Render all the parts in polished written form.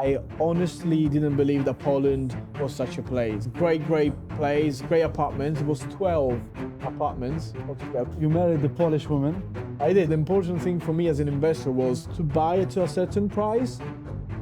I honestly didn't believe that Poland was such a place. Great place, great apartments. It was 12 apartments altogether. You married a Polish woman. I did. The important thing for me as an investor was to buy it to a certain price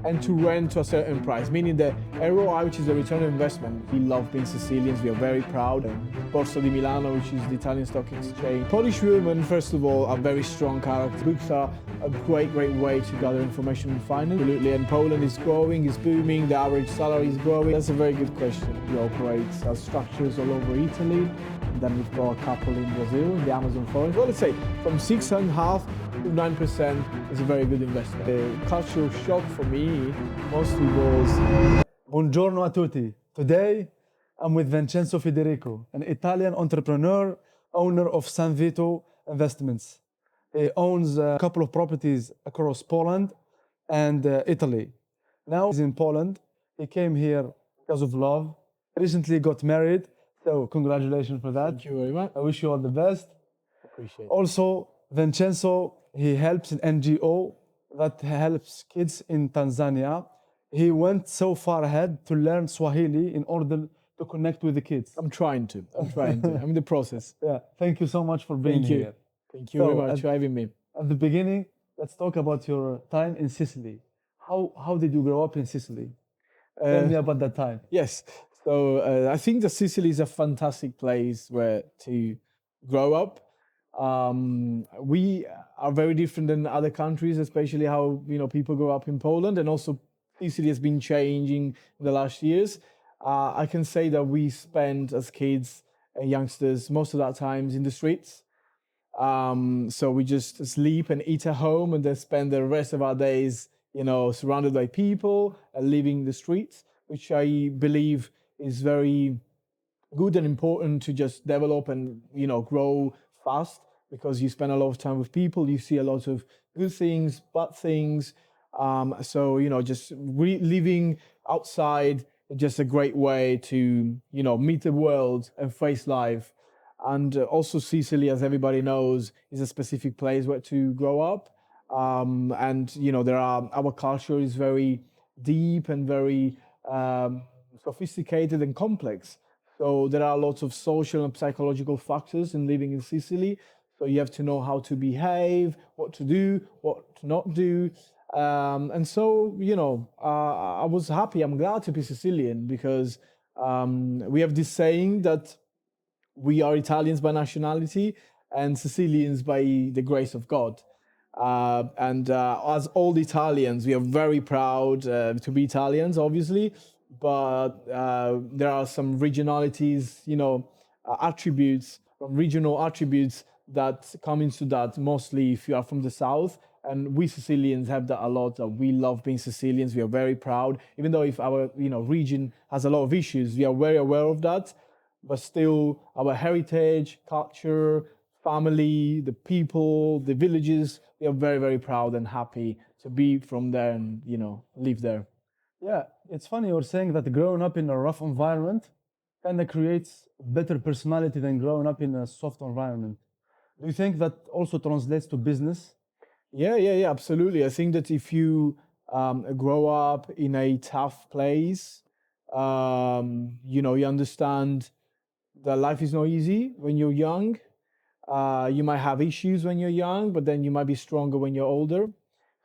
and to rent to a certain price, meaning the ROI, which is the return on investment. We love being Sicilians, we are very proud. Borsa di Milano, which is the Italian stock exchange. Polish women, first of all, are very strong characters. Books are a great way to gather information in finance. Absolutely, and Poland is growing, is booming, the average salary is growing. That's a very good question. We operate structures all over Italy. Then we've got a couple in Brazil, in the Amazon forest. Well, let's say from 6.5% to 9% is a very good investment. The cultural shock for me mostly was... Buongiorno a tutti. Today, I'm with Vincenzo Federico, an Italian entrepreneur, owner of San Vito Investments. He owns a couple of properties across Poland and Italy. Now he's in Poland. He came here because of love. Recently got married. So congratulations for that. Thank you very much. I wish you all the best. Appreciate it. Also, Vincenzo, he helps an NGO that helps kids in Tanzania. He went so far ahead to learn Swahili in order to connect with the kids. I'm trying to. I'm in the process. Yeah, thank you so much for being Thank you. here. Thank you very much for having me. At the beginning, let's talk about your time in Sicily. How did you grow up in Sicily? Tell me about that time. Yes. So I think that Sicily is a fantastic place where to grow up. We are very different than other countries, especially how people grow up in Poland, and also Sicily has been changing in the last years. I can say that we spend as kids and youngsters most of our times in the streets. So we just sleep and eat at home, and then spend the rest of our days, surrounded by people and living the streets, which I believe is very good and important to just develop and grow fast, because you spend a lot of time with people, you see a lot of good things, bad things. So just living outside is just a great way to meet the world and face life. And also Sicily, as everybody knows, is a specific place where to grow up. And our culture is very deep and very sophisticated and complex. So there are lots of social and psychological factors in living in Sicily. So you have to know how to behave, what to do, what to not do. And so, I was happy. I'm glad to be Sicilian, because we have this saying that we are Italians by nationality and Sicilians by the grace of God. And as old Italians, we are very proud to be Italians, obviously. But there are some regionalities, attributes, regional attributes that come into that, mostly if you are from the south. And we Sicilians have that a lot. We love being Sicilians. We are very proud, even though if our region has a lot of issues, we are very aware of that. But still, our heritage, culture, family, the people, the villages, we are very, very proud and happy to be from there and live there. Yeah, it's funny you're saying that growing up in a rough environment kind of creates better personality than growing up in a soft environment. Do you think that also translates to business? Yeah, absolutely. I think that if you grow up in a tough place, you understand that life is not easy when you're young. You might have issues when you're young, but then you might be stronger when you're older.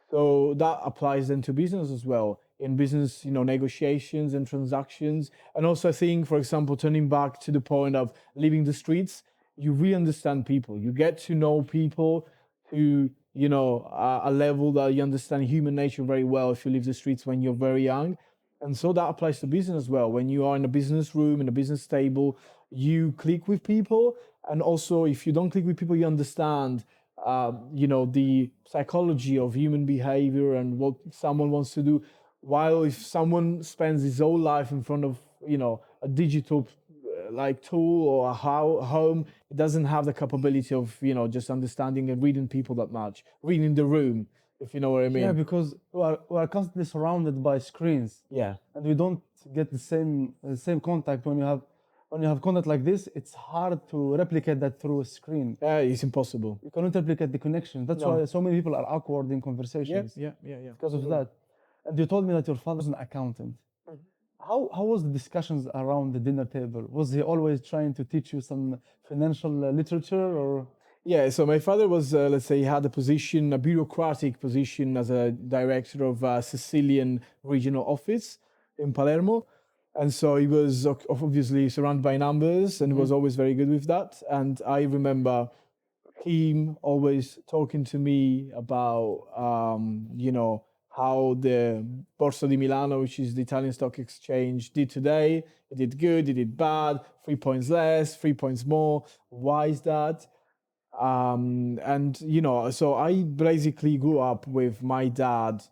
So that applies then to business as well. In business, negotiations and transactions. And also I think, for example, turning back to the point of leaving the streets, you really understand people. You get to know people to, a level that you understand human nature very well if you leave the streets when you're very young. And so that applies to business as well. When you are in a business room, in a business table, you click with people. And also, if you don't click with people, you understand, the psychology of human behavior and what someone wants to do. While if someone spends his whole life in front of, a digital tool or a home, it doesn't have the capability of, just understanding and reading people that much, reading the room, if you know what I mean. Yeah, because we are constantly surrounded by screens. Yeah. And we don't get the same contact when you have contact like this. It's hard to replicate that through a screen. It's impossible. You cannot replicate the connection. That's why so many people are awkward in conversations. Yeah. Because of that. And you told me that your father's an accountant. How was the discussions around the dinner table? Was he always trying to teach you some financial literature or? Yeah, so my father was, let's say, he had a position, a bureaucratic position as a director of a Sicilian regional office in Palermo. And so he was obviously surrounded by numbers and was always very good with that. And I remember him always talking to me about, how the Borsa di Milano, which is the Italian stock exchange, did today. It did good, it did bad, 3 points less, 3 points more. Why is that? And so I basically grew up with my dad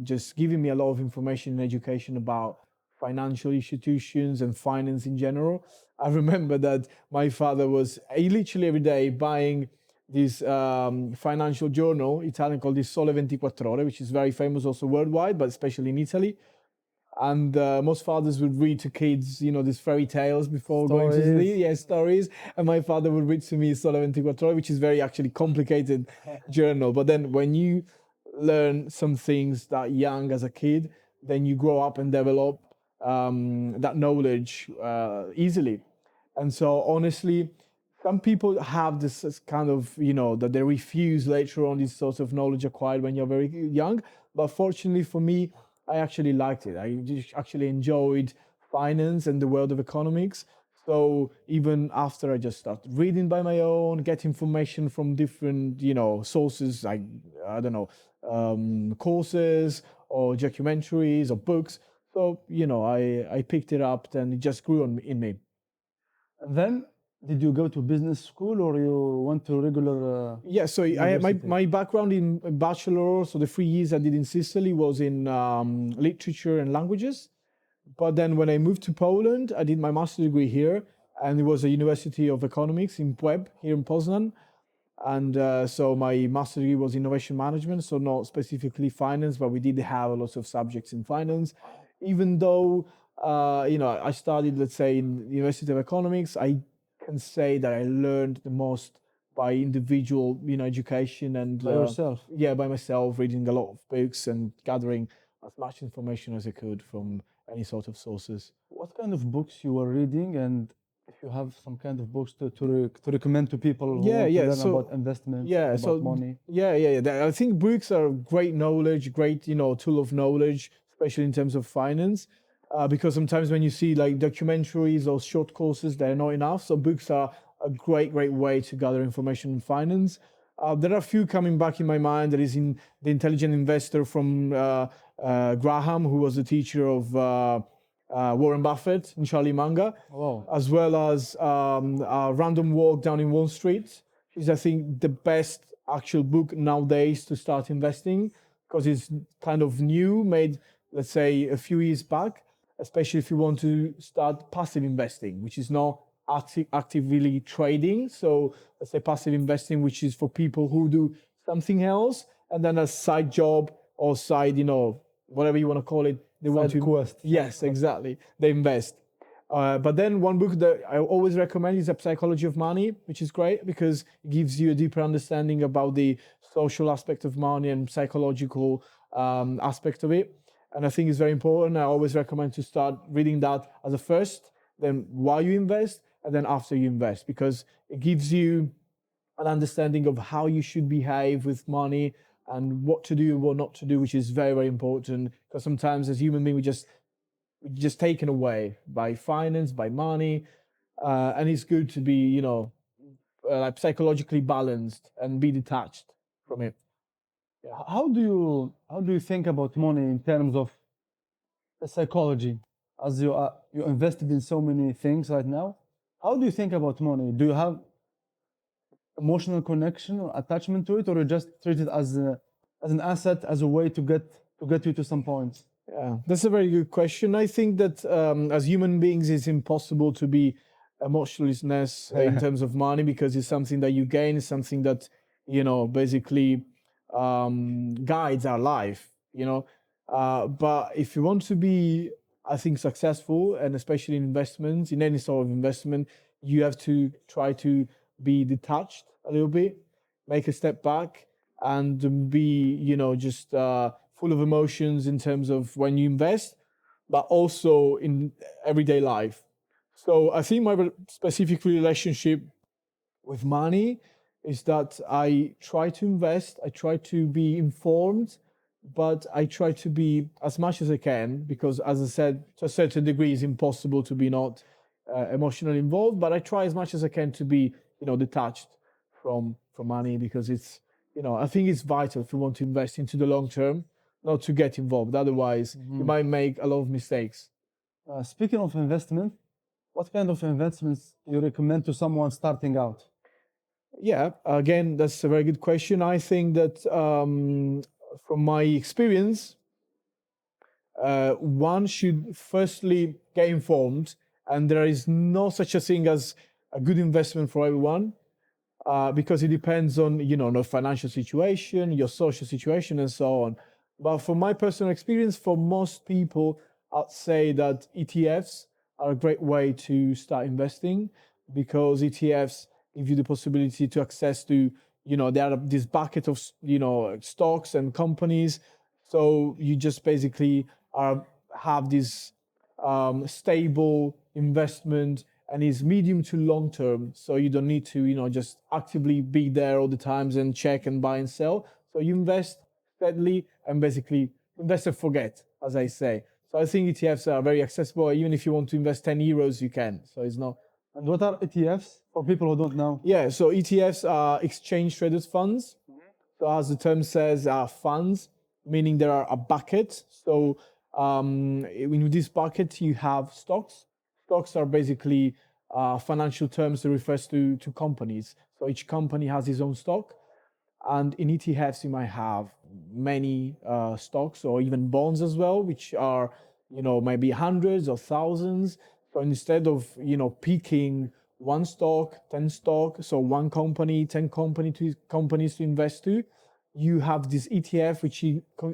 just giving me a lot of information and education about financial institutions and finance in general. I remember that my father was literally every day buying this financial journal, Italian, called the Sole 24 Ore, which is very famous also worldwide, but especially in Italy. And most fathers would read to kids, these fairy tales before going to Stories. sleep. Yeah, stories. And my father would read to me Sole 24 Ore, which is very actually complicated journal. But then when you learn some things that young as a kid, then you grow up and develop that knowledge easily. And so honestly, some people have this kind of, that they refuse later on this sort of knowledge acquired when you're very young. But fortunately for me, I actually liked it. I just actually enjoyed finance and the world of economics. So even after I just started reading by my own, get information from different, sources, like, I don't know, courses or documentaries or books. So, I picked it up and it just grew in me. And then, did you go to business school or you went to regular Yeah, so university? my background in bachelor, so the 3 years I did in Sicily was in literature and languages. But then when I moved to Poland, I did my master's degree here, and it was a University of Economics in Płeb here in Poznan. And so my master's degree was innovation management, so not specifically finance, but we did have a lot of subjects in finance. Even though I studied, let's say, in the University of Economics, I can say that I learned the most by individual, education and By yourself? yeah, by myself, reading a lot of books and gathering as much information as I could from any sort of sources. What kind of books you were reading, and if you have some kind of books to recommend to people who Yeah, want to yeah. learn about So investments, yeah, about so money? I think books are great knowledge, great tool of knowledge, especially in terms of finance. Because sometimes when you see like documentaries or short courses, they're not enough. So books are a great way to gather information in finance. There are a few coming back in my mind. There is in The Intelligent Investor from Graham, who was the teacher of Warren Buffett and Charlie Munger, Wow. as well as a Random Walk Down in Wall Street, which is, I think, the best actual book nowadays to start investing because it's kind of new, made, let's say, a few years back, especially if you want to start passive investing, which is not actively trading. So let's say passive investing, which is for people who do something else and then a side job or side, whatever you want to call it. They want Side to, quest. yes, exactly. They invest. But then one book that I always recommend is The Psychology of Money, which is great because it gives you a deeper understanding about the social aspect of money and psychological aspect of it. And I think it's very important. I always recommend to start reading that as a first, then while you invest, and then after you invest, because it gives you an understanding of how you should behave with money and what to do, what not to do, which is very important. Because sometimes as human beings, we're just taken away by finance, by money, and it's good to be, like psychologically balanced and be detached from it. How do you think about money in terms of the psychology? As you invested in so many things right now, how do you think about money? Do you have emotional connection or attachment to it, or you just treat it as an asset, as a way to get you to some points? Yeah, that's a very good question. I think that as human beings, it's impossible to be emotionless in terms of money because it's something that you gain, it's something that, basically guides our life, But if you want to be, I think, successful, and especially in investments, in any sort of investment, you have to try to be detached a little bit, make a step back, and be, just full of emotions in terms of when you invest, but also in everyday life. So I think my specific relationship with money is that I try to invest, I try to be informed, but I try to be as much as I can because, as I said, to a certain degree, it's impossible to be not emotionally involved. But I try as much as I can to be, detached from money because it's, I think it's vital if you want to invest into the long term, not to get involved. Otherwise, you might make a lot of mistakes. Speaking of investment, what kind of investments you recommend to someone starting out? Yeah, again, that's a very good question. I think that from my experience, one should firstly get informed, and there is no such a thing as a good investment for everyone. Because it depends on the financial situation, your social situation, and so on. But from my personal experience, for most people, I'd say that ETFs are a great way to start investing because ETFs give you the possibility to access to there are this bucket of stocks and companies. So you just basically have this stable investment and is medium to long term. So you don't need to, just actively be there all the times and check and buy and sell. So you invest steadily and basically invest and forget, as I say. So I think ETFs are very accessible. Even if you want to invest 10 euros, you can. So it's not. And what are ETFs for people who don't know? Yeah, so ETFs are exchange traded funds. So as the term says, are funds, meaning there are a bucket. So in this bucket, you have stocks. Stocks are basically financial terms that refers to companies. So each company has its own stock. And in ETFs, you might have many stocks or even bonds as well, which are, maybe hundreds or thousands. So instead of, picking one stock, 10 stock, so one company, 10 companies to invest to, you have this ETF, which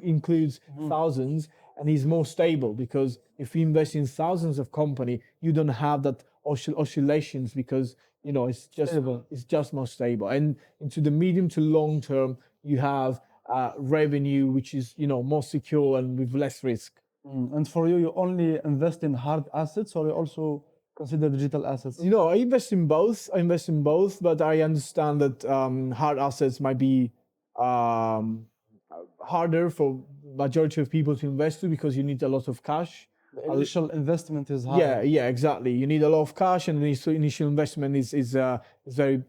includes thousands and is more stable because if you invest in thousands of company, you don't have that oscillations because it's just more stable. And into the medium to long term, you have revenue which is more secure and with less risk. And for you, you only invest in hard assets or you also consider digital assets? I invest in both. But I understand that hard assets might be um, harder for majority of people to invest to because you need a lot of cash. The initial investment is high. Yeah, exactly. You need a lot of cash, and the initial investment is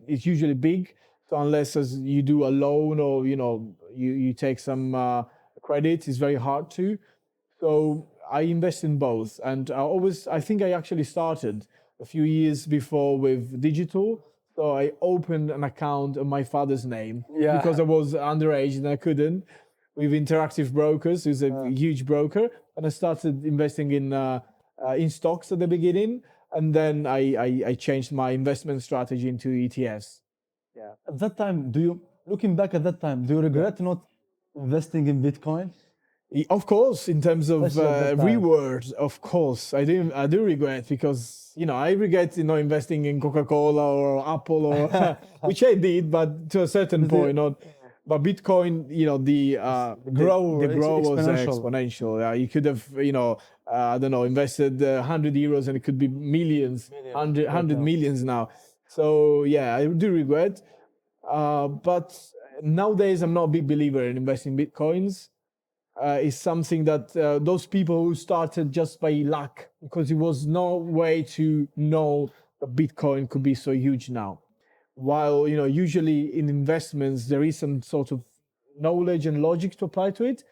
usually big. So unless as you do a loan or you take some credit, it's very hard to. So I invest in both, and I think I actually started a few years before with digital. So I opened an account on my father's name because I was underage and I couldn't. With Interactive Brokers, who's a huge broker, and I started investing in stocks at the beginning, and then I changed my investment strategy into ETFs. Yeah. At that time, looking back at that time, do you regret not investing in Bitcoin? Of course, in terms of Especially at that time. rewards, of course, I do regret because I regret investing in Coca-Cola or Apple or which I did, but to a certain point, not. But Bitcoin, the growth was exponential. Yeah, you could have, I don't know, invested 100 euros and it could be millions, 100 millions now. So yeah, I do regret. But nowadays, I'm not a big believer in investing in Bitcoins. Is something that those people who started just by luck, because there was no way to know that Bitcoin could be so huge now. While usually in investments there is some sort of knowledge and logic to apply to it.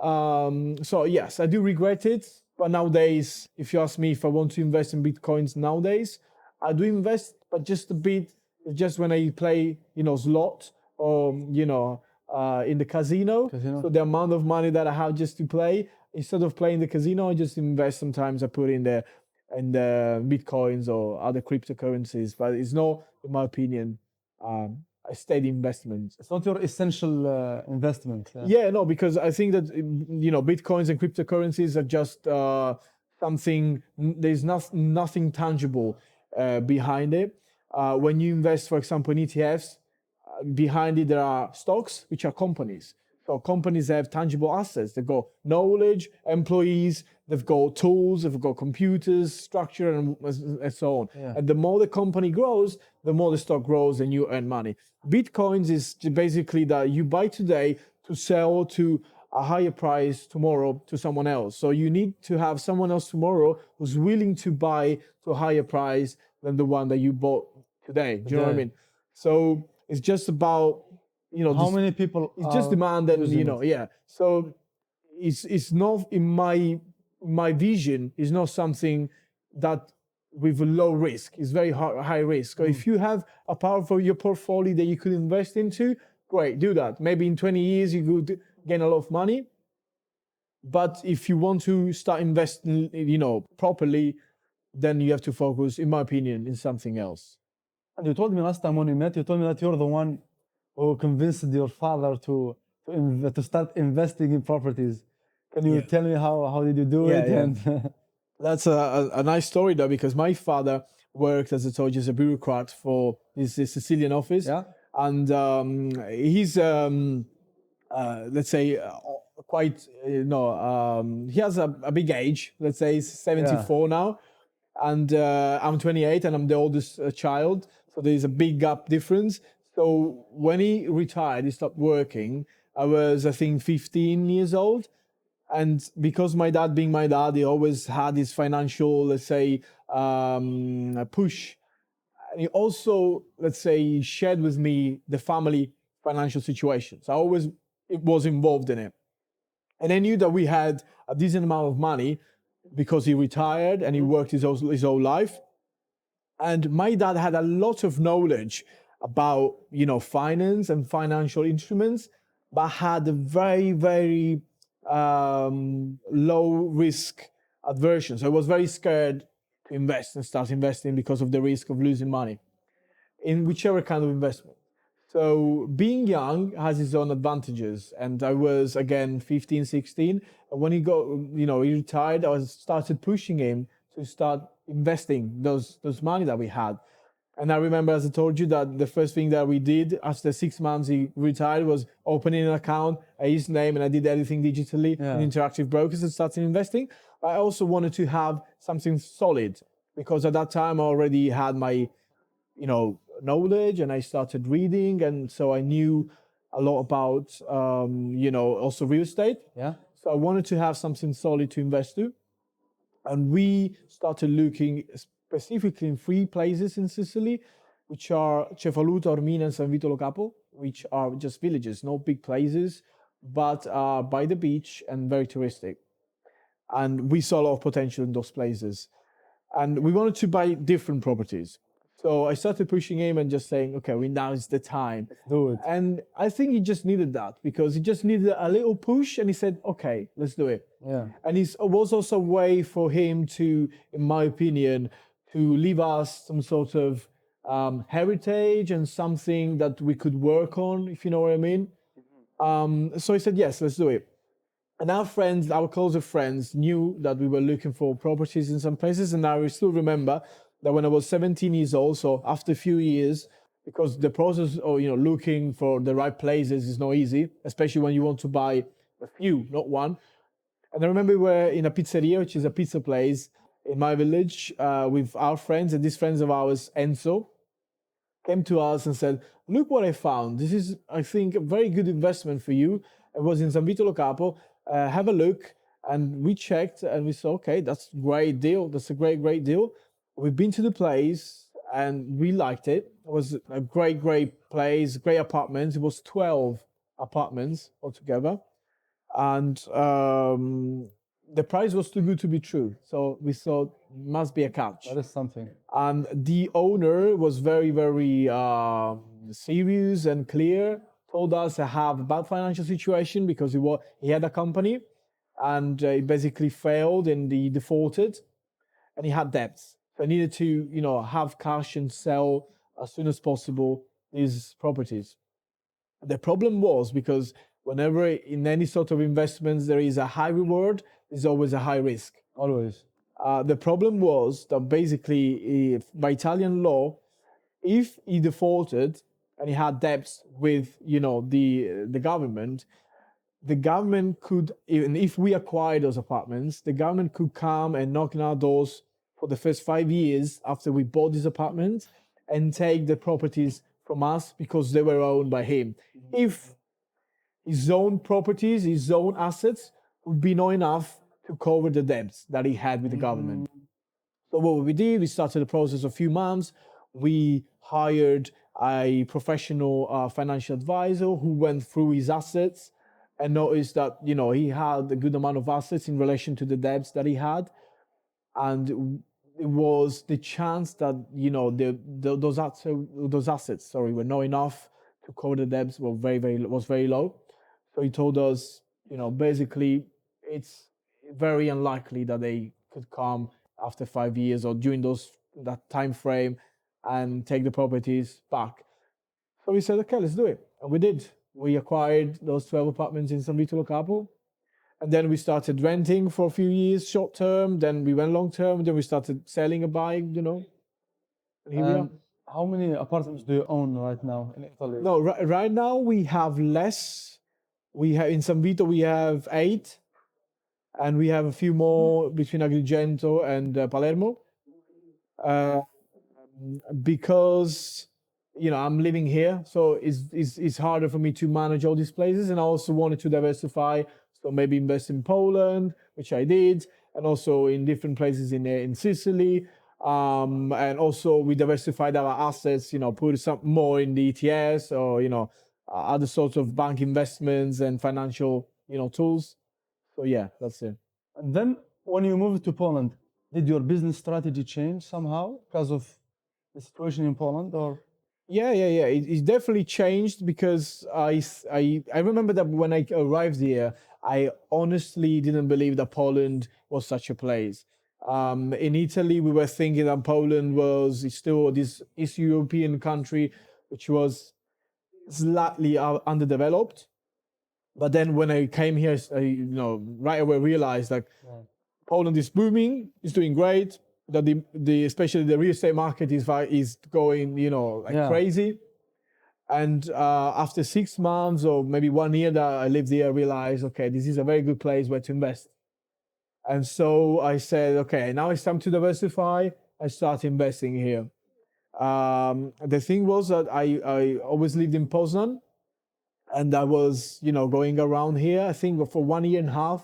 So yes, I do regret it. But nowadays, if you ask me if I want to invest in Bitcoins nowadays, I do invest, but just a bit. Just when I play, slot or in the casino. So the amount of money that I have just to play, instead of playing the casino, I just invest. Sometimes I put in the Bitcoins or other cryptocurrencies. But it's not, in my opinion, a steady investment. It's not your essential investment. Yeah, no, because I think that Bitcoins and cryptocurrencies are just something. There's nothing tangible behind it. When you invest, for example, in ETFs, behind it there are stocks, which are companies. So companies have tangible assets. They've got knowledge, employees, they've got tools, they've got computers, structure, and so on. Yeah. And the more the company grows, the more the stock grows and you earn money. Bitcoins is basically that you buy today to sell to a higher price tomorrow to someone else. So you need to have someone else tomorrow who's willing to buy to a higher price than the one that you bought today. Do you know what I Today. mean? So it's just about, How this, many people it's just are demand and using it? yeah. So it's not in my vision is not something that with a low risk. It's very high risk. So if you have a part of your portfolio that you could invest into, great, do that. Maybe in 20 years you could gain a lot of money. But if you want to start investing, properly, then you have to focus, in my opinion, in something else. And you told me last time when we met, you told me that you're the one who convinced your father to start investing in properties. Can you Yeah. tell me how did you do Yeah, it? yeah. And That's a nice story though, because my father worked, as I told you, as a bureaucrat for his Sicilian office. Yeah. And he's, let's say, quite, he has a big age. Let's say he's 74 now. And I'm 28 and I'm the oldest child. So there's a big gap difference. So when he retired, he stopped working. I was, I think, 15 years old. And because my dad being my dad, he always had his financial, let's say, push. And he also, let's say, shared with me the family financial situation. So I always was involved in it. And I knew that we had a decent amount of money because he retired and he worked his whole life. And my dad had a lot of knowledge about, finance and financial instruments, but had a very, very low risk aversion. So I was very scared to invest and start investing because of the risk of losing money in whichever kind of investment. So being young has its own advantages. And I was, again, 15, 16. And when he got, he retired, I started pushing him to start investing those money that we had. And I remember, as I told you, that the first thing that we did after 6 months he retired was opening an account at his name, and I did everything digitally in Interactive Brokers and started investing. I also wanted to have something solid because at that time I already had my, knowledge, and I started reading, and so I knew a lot about, also real estate. yeah. So I wanted to have something solid to invest to. And we started looking specifically in 3 places in Sicily, which are Cefaluta, Ormina, and San Vito Lo Capo, which are just villages, no big places, but by the beach and very touristic. And we saw a lot of potential in those places. And we wanted to buy different properties. So I started pushing him and just saying, okay, now is the time. Do it. And I think he just needed that because he just needed a little push, and he said, okay, let's do it. Yeah. And it was also a way for him to, in my opinion, to leave us some sort of heritage and something that we could work on, if you know what I mean. So he said, yes, let's do it. And our friends, our closer friends, knew that we were looking for properties in some places. And I still remember that when I was 17 years old, so after a few years, because the process of looking for the right places is not easy, especially when you want to buy a few, not one. And I remember we were in a pizzeria, which is a pizza place in my village, with our friends, and these friends of ours, Enzo, came to us and said, look what I found. This is, I think, a very good investment for you. It was in San Vito Lo Capo. Have a look. And we checked and we said, okay, that's a great deal. That's a great, great deal. We've been to the place and we liked it. It was a great, great place, great apartments. It was 12 apartments altogether. And the price was too good to be true. So we thought, must be a catch. That is something. And the owner was very, very serious and clear. Told us I have a bad financial situation because he had a company, and he basically failed and he defaulted, and he had debts. So I needed to, have cash and sell as soon as possible these properties. The problem was because whenever in any sort of investments there is a high reward, there's always a high risk. Always. The problem was that basically, by Italian law, if he defaulted and he had debts with, the government, the government could, even if we acquire those apartments, the government could come and knock on our doors for the first 5 years after we bought these apartments and take the properties from us because they were owned by him. If his own properties, his own assets would be not enough to cover the debts that he had with the government. So what we did, we started the process of a few months. We hired a professional financial advisor who went through his assets and noticed that he had a good amount of assets in relation to the debts that he had, and it was the chance that those assets, sorry, were not enough to cover the debts was very low. So he told us, basically, it's very unlikely that they could come after 5 years or during that time frame and take the properties back. So we said, okay, let's do it, and we did. We acquired those 12 apartments in San Vito Lo Capo. And then we started renting for a few years, short term. Then we went long term. Then we started selling and buying, And here we are. And how many apartments do you own right now in Italy? No, right now we have less. We have in San Vito we have 8, and we have a few more between Agrigento and Palermo. Because I'm living here, so it's harder for me to manage all these places, and I also wanted to diversify. So maybe invest in Poland, which I did, and also in different places in Sicily. And also we diversified our assets, put some more in the ETS or, other sorts of bank investments and financial, tools. So yeah, that's it. And then when you moved to Poland, did your business strategy change somehow because of the situation in Poland, or? Yeah. It definitely changed because I remember that when I arrived here, I honestly didn't believe that Poland was such a place. In Italy, we were thinking that Poland was still this East European country, which was slightly underdeveloped. But then when I came here, right away realized that Poland is booming, is doing great. That the especially the real estate market is going crazy. And after 6 months or maybe 1 year that I lived here, I realized, okay, this is a very good place where to invest. And so I said, okay, now it's time to diversify. I start investing here. The thing was that I always lived in Poznan, and I was, going around here, I think for 1.5 years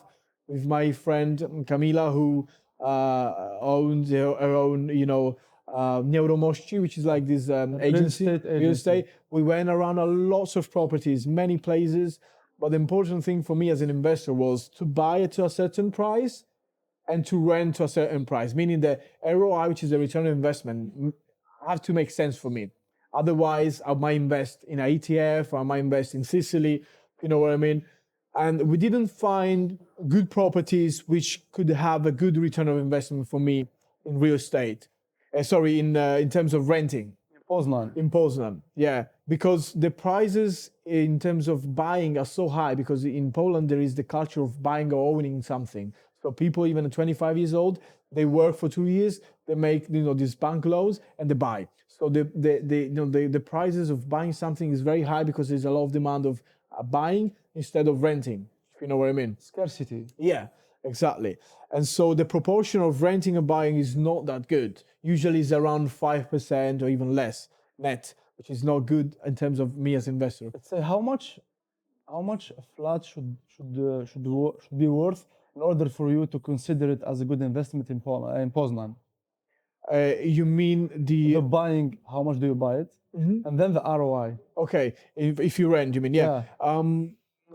with my friend Camila, who owns her own, Neuromości, which is like this agency, real estate. We went around a lots of properties, many places. But the important thing for me as an investor was to buy it to a certain price and to rent to a certain price, meaning the ROI, which is the return on investment, have to make sense for me. Otherwise, I might invest in an ETF or I might invest in Sicily, you know what I mean? And we didn't find good properties which could have a good return of investment for me in real estate. In terms of renting. Poznan. In Poznan, yeah. Because the prices in terms of buying are so high, because in Poland there is the culture of buying or owning something. So people, even at 25 years old, they work for 2 years, they make these bank loans and they buy. So the prices of buying something is very high because there's a lot of demand of buying instead of renting, if you know what I mean. Scarcity. Yeah, exactly. And so the proportion of renting and buying is not that good. Usually it's around 5% or even less net, which is not good in terms of me as investor. Let's say how much a flat should be worth in order for you to consider it as a good investment in Poznan? You mean The buying, how much do you buy it? Mhm. And then the ROI. Okay, if you rent, you mean, yeah.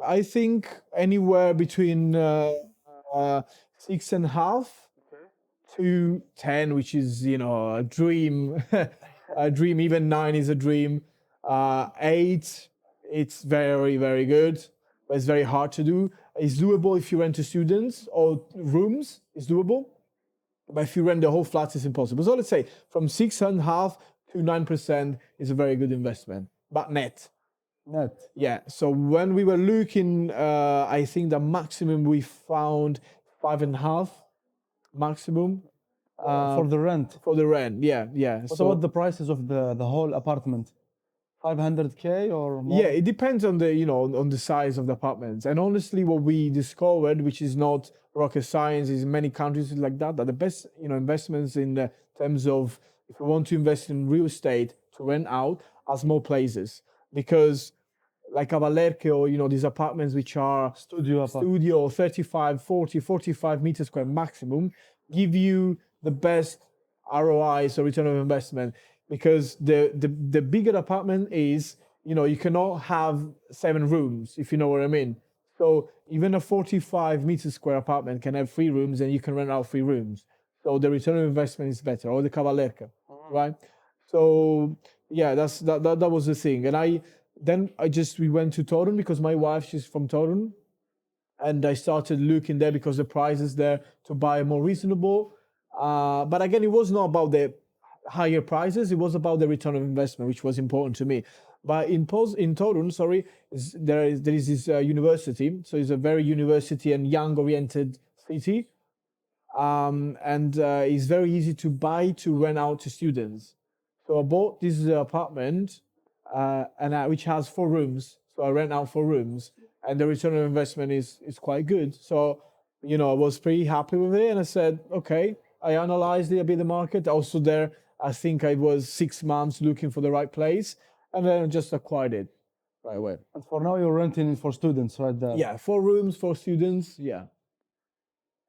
I think anywhere between 6.5 to 10, which is a dream. A dream. Even 9 is a dream. 8, it's very, very good, but it's very hard to do. It's doable if you rent to students or rooms. It's doable, but if you rent the whole flat, it's impossible. So let's say from 6.5 to 9% is a very good investment, but net. Net. Yeah. So when we were looking, I think the maximum we found 5.5 maximum For the rent. for the rent. Yeah. What about the prices of the whole apartment? 500K or more? Yeah, it depends on the on the size of the apartments. And honestly, what we discovered, which is not rocket science, is in many countries is like that. That the best investments in the terms of if you want to invest in real estate to rent out are small places because like Avalerche or these apartments which are Studio apartment. studio 35, 40, 45 meters square maximum give you the best ROI, so return of investment, because the bigger the apartment is, you cannot have 7 rooms, if you know what I mean. So even a 45 meter square apartment can have 3 rooms and you can rent out 3 rooms. So the return of investment is better, or the Cavalerca, right? So yeah, that was the thing. And we went to Torun because my wife, she's from Torun, and I started looking there because the prices there to buy are more reasonable. But again, it was not about the higher prices; it was about the return of investment, which was important to me. But in Torun, sorry, there is this university, so it's a very university and young-oriented city, and it's very easy to buy to rent out to students. So I bought this apartment, which has 4 rooms. So I rent out 4 rooms, and the return on investment is quite good. So I was pretty happy with it, and I said, okay. I analyzed it a bit the market. Also there, I think I was 6 months looking for the right place, and then I just acquired it right away. And for now, you're renting it for students right there. Yeah, 4 rooms for students. Yeah.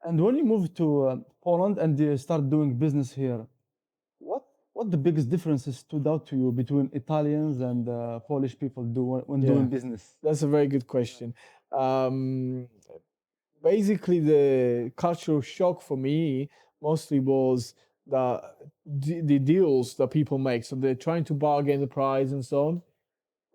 And when you moved to Poland and you start doing business here, what the biggest differences stood out to you between Italians and Polish people when doing business? That's a very good question. Basically, the cultural shock for me mostly was the deals that people make. So they're trying to bargain the price and so on.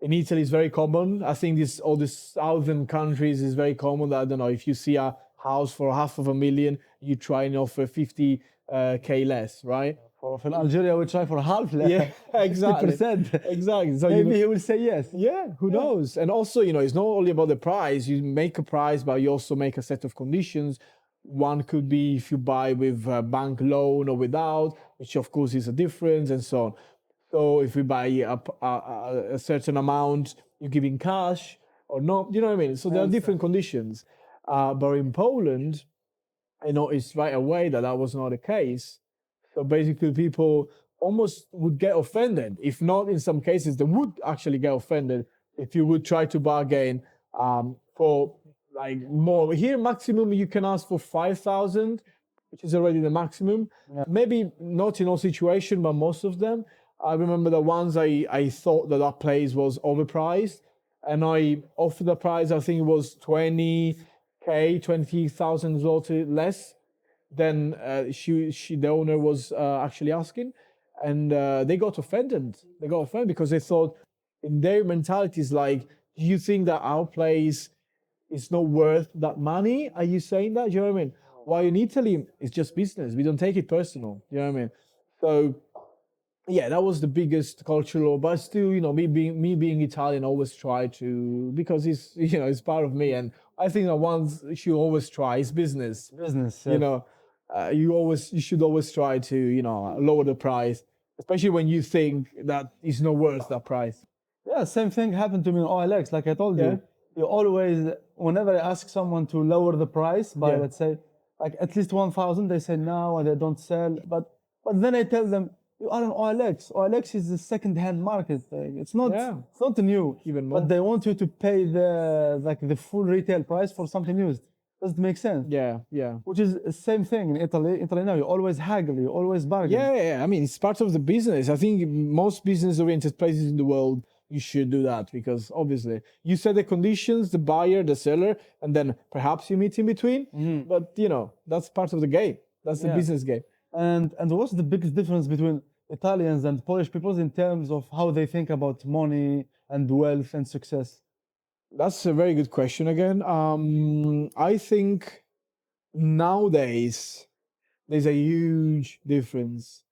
In Italy, it's very common. I think all these southern countries is very common. I don't know, if you see a house for 500,000, you try and offer 50K less, right? For Algeria, we try for half less. Yeah, exactly. 50%. Exactly. So Maybe he will say yes. yeah, who knows? And also, it's not only about the price. You make a price, but you also make a set of conditions. One could be if you buy with a bank loan or without, which of course is a difference, and so on. So if we buy a certain amount, you give in cash or not. You know what I mean? So there are different conditions. But in Poland, I noticed right away that was not the case. So basically, people almost would get offended. If not, in some cases, they would actually get offended if you would try to bargain for like more. Here, maximum you can ask for 5,000, which is already the maximum. Yeah. Maybe not in all situations, but most of them. I remember the ones I thought that place was overpriced, and I offered the price. I think it was 20K, 20,000 zloty less than the owner was actually asking, and they got offended. They got offended because they thought, in their mentality, is like, do you think that our place is not worth that money? Are you saying that? Do you know what I mean? While in Italy, it's just business. We don't take it personal. You know what I mean? So yeah, that was the biggest cultural. But still, me being Italian, always try to, because it's part of me, and I think that once you always try, it's business. Business. Yeah. You should always try to lower the price, especially when you think that it's not worth that price. Yeah, same thing happened to me in OLX. Like I told Yeah. you, you always, whenever I ask someone to lower the price by, Yeah. let's say, like at least 1,000, they say no and they don't sell. But then I tell them, you are on OLX. OLX is the second-hand market. It's not new. Even more. But they want you to pay the full retail price for something used. Does it make sense? Yeah. Which is the same thing in Italy. Italy now, you always haggle, you always bargain. Yeah. I mean, it's part of the business. I think most business-oriented places in the world, you should do that, because obviously you set the conditions, the buyer, the seller, and then perhaps you meet in between. Mm-hmm. But that's part of the game. That's the business game. And what's the biggest difference between Italians and Polish people in terms of how they think about money and wealth and success? That's a very good question again. I think nowadays there's a huge difference.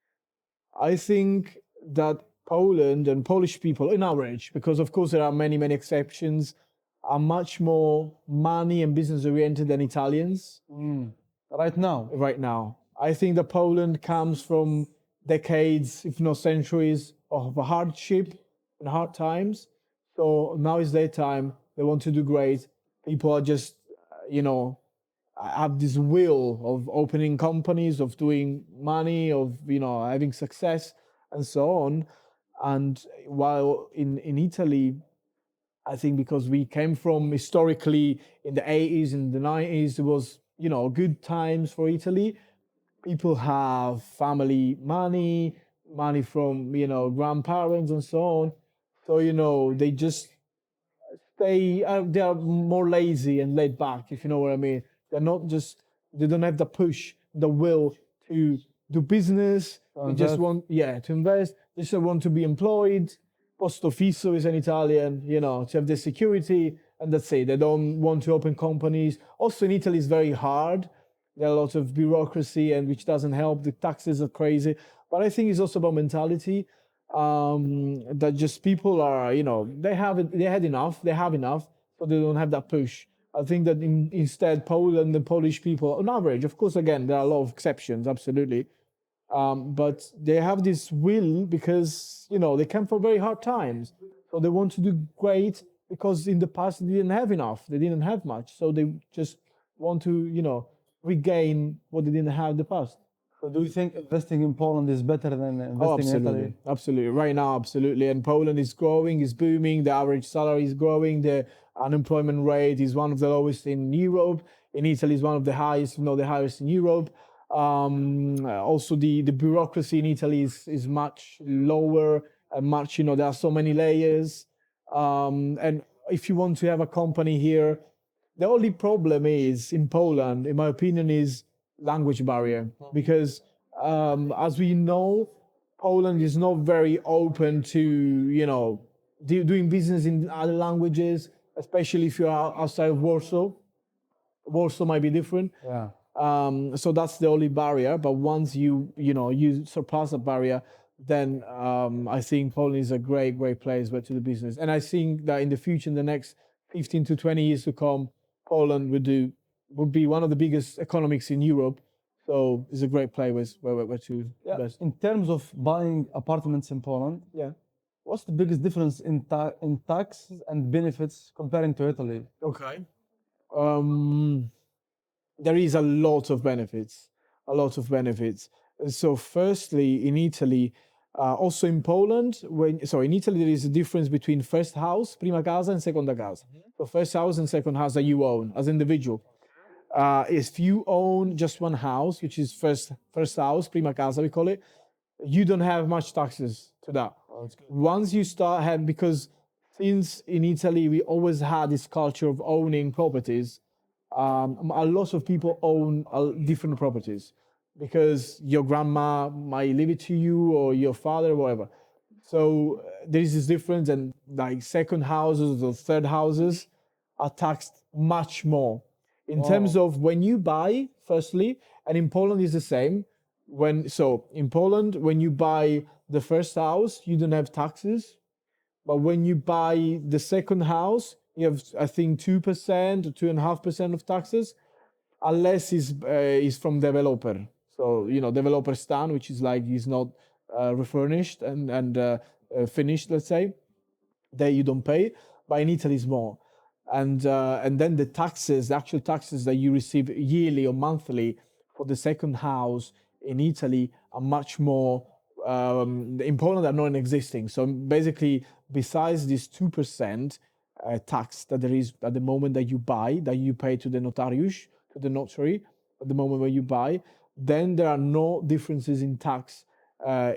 I think that Poland and Polish people, in our age, because of course there are many, many exceptions, are much more money and business oriented than Italians Right now. right now. I think that Poland comes from decades, if not centuries, of hardship, in hard times. So now is their time. They want to do great. People are just, you know, have this will of opening companies, of doing money, of having success, and so on. And while in Italy, I think because we came from historically in the 80s and the 90s, it was good times for Italy. People have family money, money from grandparents and so on. So they just they are more lazy and laid back, if you know what I mean. They're not just they don't have the push, the will to do business. They just want to invest. They just want to be employed. Posto fisso is an Italian, to have the security, and that's it. They don't want to open companies. Also in Italy it's very hard. There are a lot of bureaucracy and which doesn't help. The taxes are crazy. But I think it's also about mentality, that just people are, they had enough, they have enough, so they don't have that push. I think that instead Poland, the Polish people, on average, of course, again, there are a lot of exceptions, absolutely, but they have this will because they came from very hard times, so they want to do great because in the past they didn't have enough, they didn't have much, so they just want to regain what they didn't have in the past. So do you think investing in Poland is better than Oh, investing in Italy? absolutely. Right now, absolutely. And Poland is growing, is booming. The average salary is growing. The unemployment rate is one of the lowest in Europe. In Italy, is one of the highest, the highest in Europe. Also, the bureaucracy in Italy is much lower. And much, there are so many layers. And if you want to have a company here, the only problem is in Poland, in my opinion, is language barrier because as we know, Poland is not very open to doing business in other languages, especially if you're outside of Warsaw. Warsaw might be different. Yeah. So that's the only barrier. But once you surpass that barrier, then I think Poland is a great place where to do business. And I think that in the future, in the next 15 to 20 years to come, Poland would be one of the biggest economics in Europe. So it's a great place where to invest. In terms of buying apartments in Poland, Yeah. what's the biggest difference in taxes and benefits comparing to Italy? Okay. There is a lot of benefits, a lot of benefits. So, firstly, in Italy, also in Poland, in Italy there is a difference between first house, prima casa, and seconda casa. So, first house and second house that you own as individual. If you own just one house, which is first house, prima casa, we call it, you don't have much taxes to that. Once you start having, because since in Italy we always had this culture of owning properties, a lot of people own different properties because your grandma might leave it to you or your father or whatever. So there is this difference, and like second houses or third houses are taxed much more in terms of when you buy. Firstly, and in Poland is the same. In Poland, when you buy the first house, you don't have taxes. But when you buy the second house, you have, I think, 2% or 2.5% of taxes, unless is from developer. So developer stan, which is like he's not refurnished and finished, let's say, that you don't pay. But in Italy, it's more. And then the taxes, the actual taxes that you receive yearly or monthly for the second house in Italy are much more. In Poland, are non-existing. So basically, besides this 2% tax that there is at the moment that you buy, that you pay to the notariusz, to the notary, at the moment where you buy, then there are no differences in tax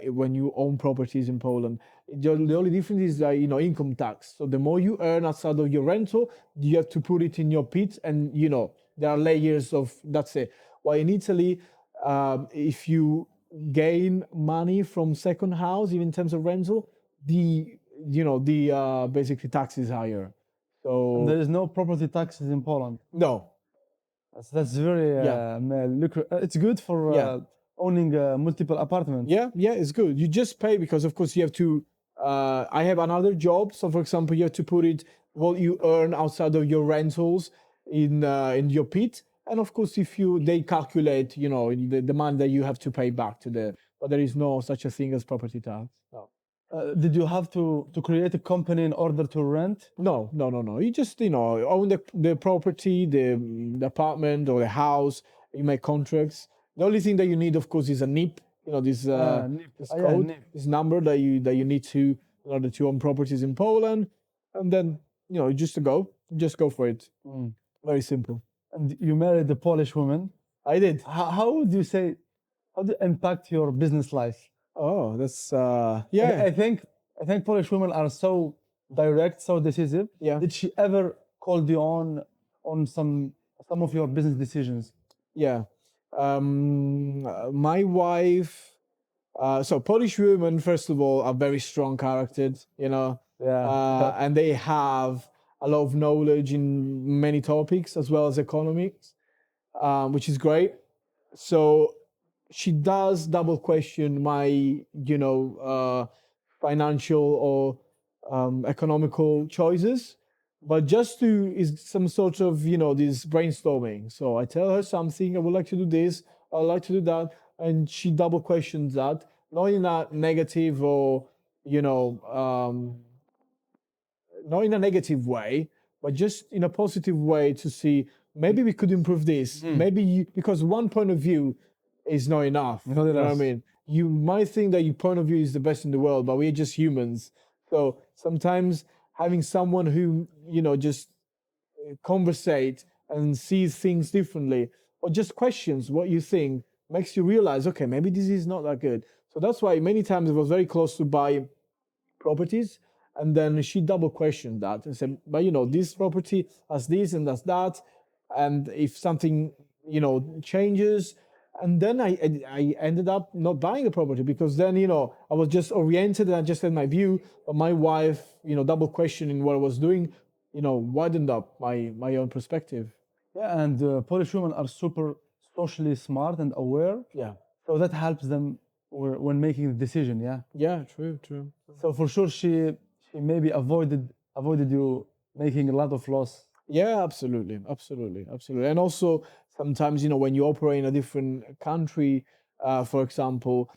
when you own properties in Poland. The only difference is income tax. So the more you earn outside of your rental, you have to put it in your pit, and there are layers of that's it. While in Italy, if you gain money from second house, even in terms of rental, the basically tax is higher. So There is no property taxes in Poland. no, That's very it's good for owning multiple apartments. yeah, it's good. You just pay because, of course, you have to. I have another job, so for example, you have to put it what you earn outside of your rentals in your pit, and of course, if they calculate, the money that you have to pay back to but there is no such a thing as property tax. No. Did you have to create a company in order to rent? No. You just own the property, the apartment or the house. You make contracts. The only thing that you need, of course, is a NIP. This NIP. this Yeah, code, NIP. this number that you need to in order to own properties in Poland, and then just go for it. Very simple. And you married a Polish woman. I did. How would you say, how do you impact your business life? Oh, that's I, I think Polish women are so direct, so decisive. Yeah. Did she ever called you on some of your business decisions? Yeah. My wife. So Polish women, first of all, are very strong charactered, Yeah. and they have a lot of knowledge in many topics as well as economics, which is great. So she does double question my, financial or economical choices, but just to is some sort of this brainstorming. So I tell her something, I would like to do this, I would like to do that, and she double questions that, not in a negative or not in a negative way, but just in a positive way to see maybe we could improve this. Maybe because one point of view is not enough. Not You know what I enough. mean? You might think that your point of view is the best in the world, but we're just humans. So sometimes having someone who just conversate and sees things differently, or just questions what you think, makes you realize, okay, maybe this is not that good. So that's why many times it was very close to buy properties, and then she double questioned that and said, but this property has this and that's that, and if something changes, and then I ended up not buying the property because then I was just oriented and I just had my view, but my wife double questioning what I was doing widened up my own perspective. Yeah, and Polish women are super socially smart and aware. Yeah. So that helps them when making the decision. Yeah. Yeah, true. So for sure, she maybe avoided you making a lot of loss. Yeah, absolutely. And also sometimes, when you operate in a different country, for example,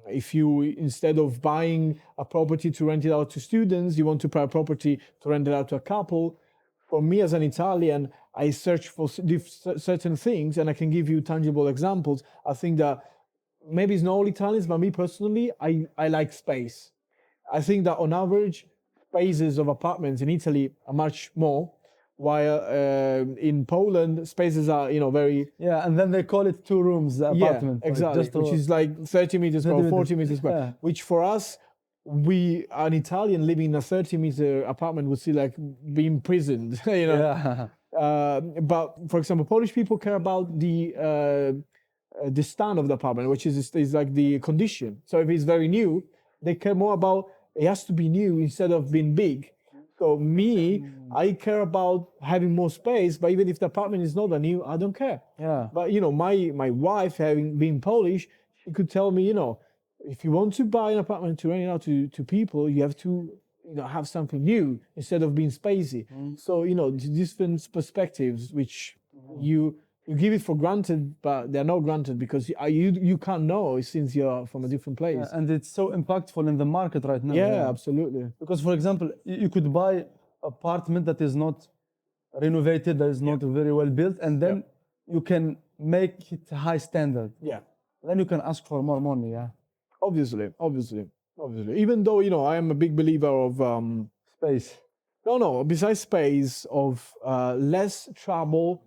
if you, instead of buying a property to rent it out to students, you want to buy a property to rent it out to a couple. For me as an Italian, I search for certain things, and I can give you tangible examples. I think that maybe it's not all Italians, but me personally, I like space. I think that on average, spaces of apartments in Italy are much more, while in Poland, spaces are, very... Yeah, and then they call it 2 rooms apartment. Yeah, exactly, which is like 30 meters square, 40 meters square, Yeah. which for us, an Italian living in a 30-meter apartment would see like being imprisoned, Yeah. But for example, Polish people care about the stand of the apartment, which is like the condition. So if it's very new, they care more about it has to be new instead of being big. So me, I care about having more space, but even if the apartment is not that new, I don't care. Yeah. But my wife, having been Polish, she could tell me, if you want to buy an apartment to rent it out to people, you have to have something new instead of being spacey. So different perspectives which you give it for granted, but they're not granted because you can't know since you're from a different place. Yeah, and it's so impactful in the market right now. Yeah, absolutely. Because, for example, you could buy apartment that is not renovated, that is not very well built, and then you can make it high standard. Yeah. Then you can ask for more money. Yeah. Obviously. Even though I am a big believer of Space. no. Besides space, of less trouble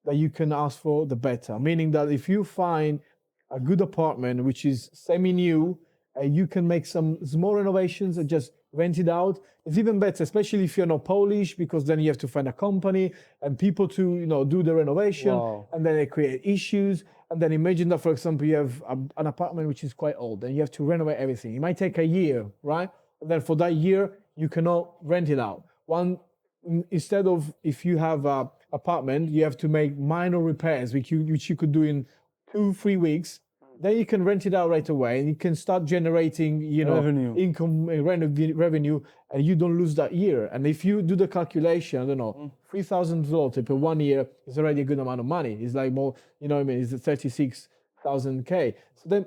that you can ask for, the better. Meaning that if you find a good apartment which is semi-new, and you can make some small renovations and just rent it out, it's even better, especially if you're not Polish, because then you have to find a company and people to do the renovation. Wow. And then they create issues. And then imagine that, for example, you have an apartment which is quite old and you have to renovate everything. It might take a year, right? And then for that year, you cannot rent it out. Instead of, if you have a apartment, you have to make minor repairs, which you could do in 2-3 weeks. Then you can rent it out right away, and you can start generating, Revenue. income, revenue, and you don't lose that year. And if you do the calculation, I don't know, 3,000 zloty per 1 year is already a good amount of money. It's like more, it's 36,000 K. So then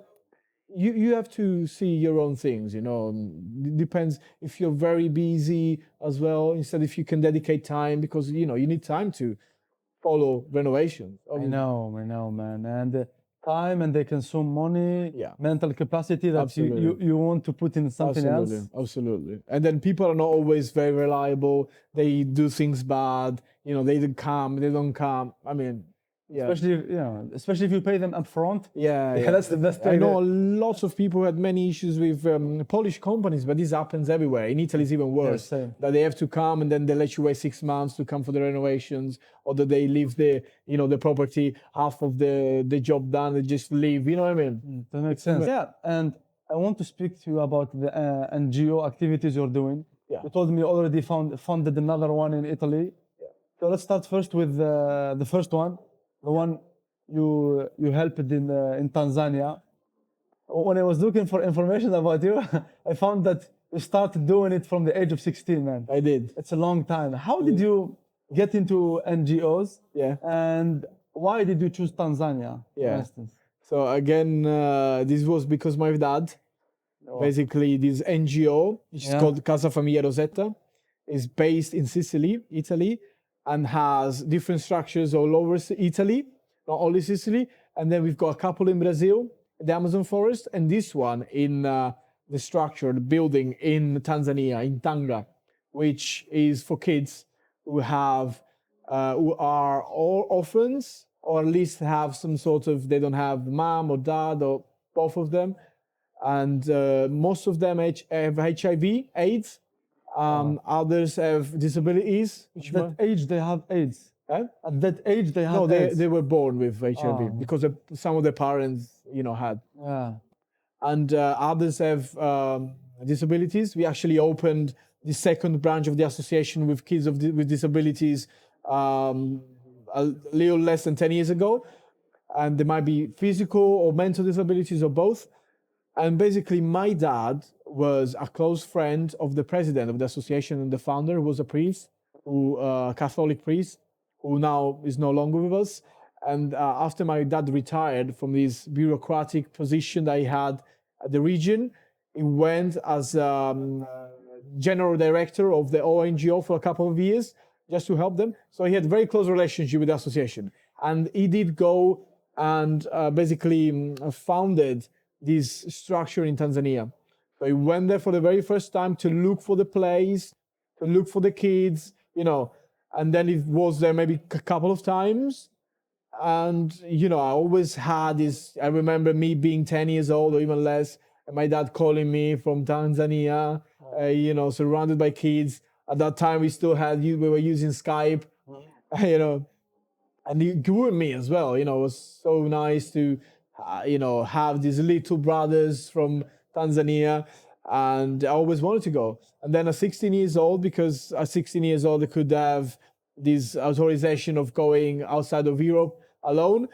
you have to see your own things, you know. It depends if you're very busy as well. Instead, if you can dedicate time, because you know you need time to follow renovations. I know, man. And time, and they consume money, Yeah, mental capacity that absolutely. you want to put in something Absolutely, else. absolutely. And then people are not always very reliable. They do things bad. You know, they don't come. They don't come. I mean, yeah, Especially if you pay them upfront. yeah, Yeah, yeah. that's the best I thing. know lots of people who had many issues with Polish companies, but this happens everywhere. In Italy, it's even worse. same. That they have to come and then they let you wait 6 months to come for the renovations, or that they leave the, you know, the property half of the job done. They just leave. You know what I mean? That makes sense. Yeah, and I want to speak to you about the NGO activities you're doing. Yeah. You told me you already funded another one in Italy. So let's start first with the first one, the one you helped in Tanzania. When I was looking for information about you, I found that you started doing it from the age of 16, man. I did. It's a long time. How did you get into NGOs? Yeah. And why did you choose Tanzania, for Yeah. instance? So again, this was because my dad, basically this NGO, which is Yeah. called Casa Famiglia Rosetta, is based in Sicily, Italy, and has different structures all over Italy, not only Sicily. And then we've got a couple in Brazil, the Amazon forest, and this one in the structure, the building in Tanzania, in Tanga, which is for kids who have who are all orphans, or at least have some sort of, they don't have mom or dad or both of them, and most of them have HIV, AIDS. Others have disabilities. At that age, they have AIDS. At that age, they have No, AIDS. they were born with HIV Oh. because some of their parents, you know, had. Yeah. And others have disabilities. We actually opened the second branch of the association with kids with disabilities a little less than 10 years ago. And there might be physical or mental disabilities or both. And basically, my dad was a close friend of the president of the association, and the founder was a priest, Catholic priest, who now is no longer with us. And after my dad retired from this bureaucratic position that he had at the region, he went as general director of the ONGO for a couple of years just to help them. So he had a very close relationship with the association. And he did go and basically founded this structure in Tanzania. So he went there for the very first time to look for the place, to look for the kids, you know, and then it was there maybe a couple of times. And, you know, I always had this, I remember me being 10 years old or even less, and my dad calling me from Tanzania, you know, surrounded by kids. At that time, we were using Skype, you know, and he grew me as well. You know, it was so nice to, you know, have these little brothers from Tanzania, and I always wanted to go. And then at 16 years old, because at 16 years old, I could have this authorization of going outside of Europe alone.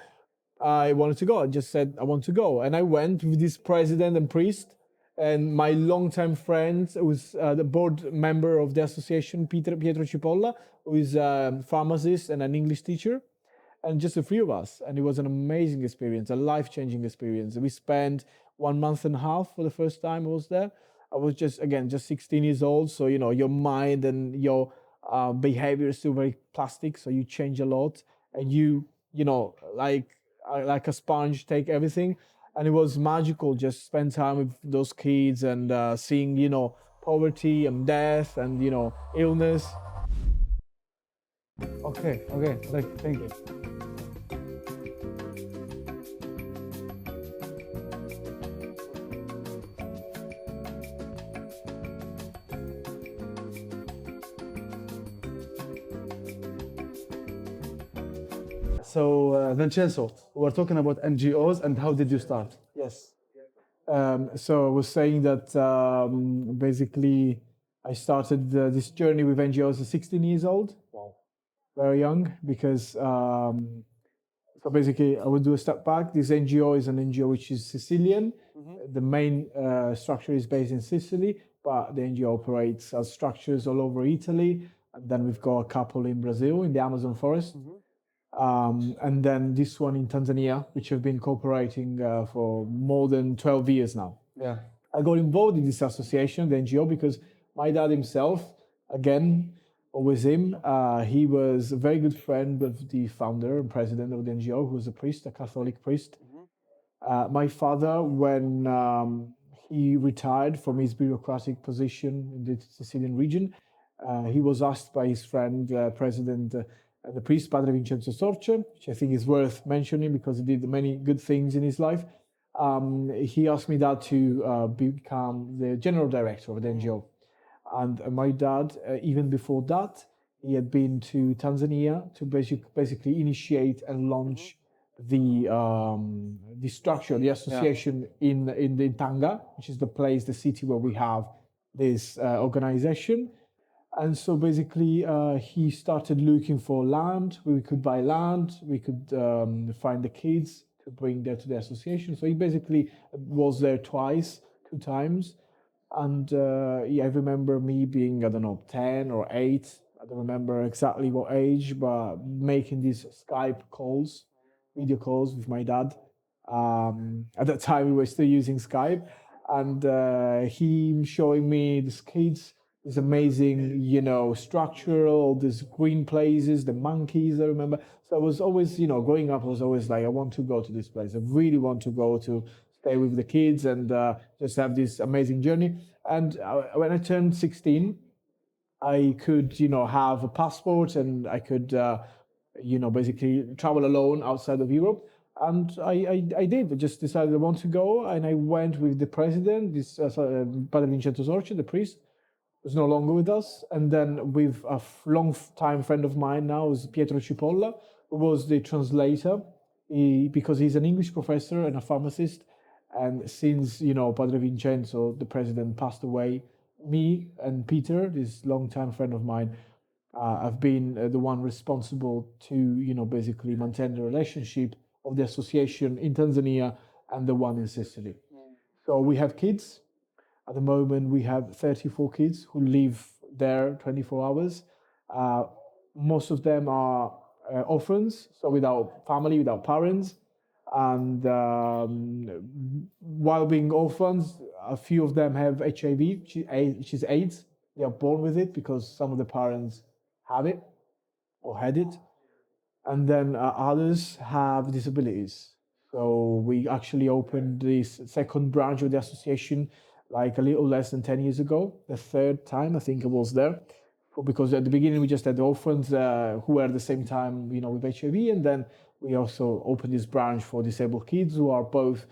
I wanted to go. I just said, I want to go. And I went with this president and priest and my longtime friend, who is the board member of the association, Pietro Cipolla, who is a pharmacist and an English teacher, and just the three of us. And it was an amazing experience, a life-changing experience. We spent 1 month and a half for the first time I was there. I was just 16 years old. So, you know, your mind and your behavior is still very plastic. So you change a lot, and you know, like a sponge, take everything. And it was magical, just spend time with those kids and seeing, you know, poverty and death and, you know, illness. Okay. Thank you. So, Vincenzo, we're talking about NGOs and how did you start? Yes. So I was saying that basically I started this journey with NGOs at 16 years old. Wow. Very young, because so basically I would do a step back. This NGO is an NGO which is Sicilian. The main structure is based in Sicily, but the NGO operates as structures all over Italy. And then we've got a couple in Brazil, in the Amazon forest. and then this one in Tanzania, which have been cooperating for more than 12 years now. Yeah. I got involved in this association, the NGO, because my dad himself, again, always him, he was a very good friend of the founder and president of the NGO, who was a priest, a Catholic priest. My father, when he retired from his bureaucratic position in the Sicilian region, he was asked by his friend, President, the priest, Padre Vincenzo Sorce, which I think is worth mentioning because he did many good things in his life. He asked me that to become the general director of the NGO. And my dad, even before that, he had been to Tanzania to basically initiate and launch the structure, the association in the Tanga, which is the place, the city where we have this organization. And so basically, he started looking for land. We could buy land. We could find the kids to bring there to the association. So he basically was there twice, 2 times. And yeah, I remember me being, I don't know, 10 or 8. I don't remember exactly what age, but making these Skype calls, video calls with my dad. At that time, we were still using Skype. And him showing me these kids, this amazing, structure, all these green places, the monkeys, I remember. So I was always, growing up, I was always like, I want to go to this place. I really want to go to stay with the kids and just have this amazing journey. And when I turned 16, I could, have a passport and I could, basically travel alone outside of Europe. And I did. I just decided I want to go, and I went with the president, this Padre Vincenzo Sorci, the priest, who's no longer with us, and then with a long-time friend of mine now, is Pietro Cipolla, who was the translator, because he's an English professor and a pharmacist. And since, Padre Vincenzo, the president, passed away, me and Peter, this long-time friend of mine, have been the one responsible to, basically maintain the relationship of the association in Tanzania and the one in Sicily. So we have kids. At the moment, we have 34 kids who live there 24 hours. Most of them are orphans, so without family, without parents. And while being orphans, a few of them have HIV, which is AIDS. They are born with it because some of the parents have it or had it. And then others have disabilities. So we actually opened this second branch of the association like a little less than 10 years ago. The third time I think I was there, because at the beginning we just had orphans who were at the same time, with HIV, and then we also opened this branch for disabled kids who are both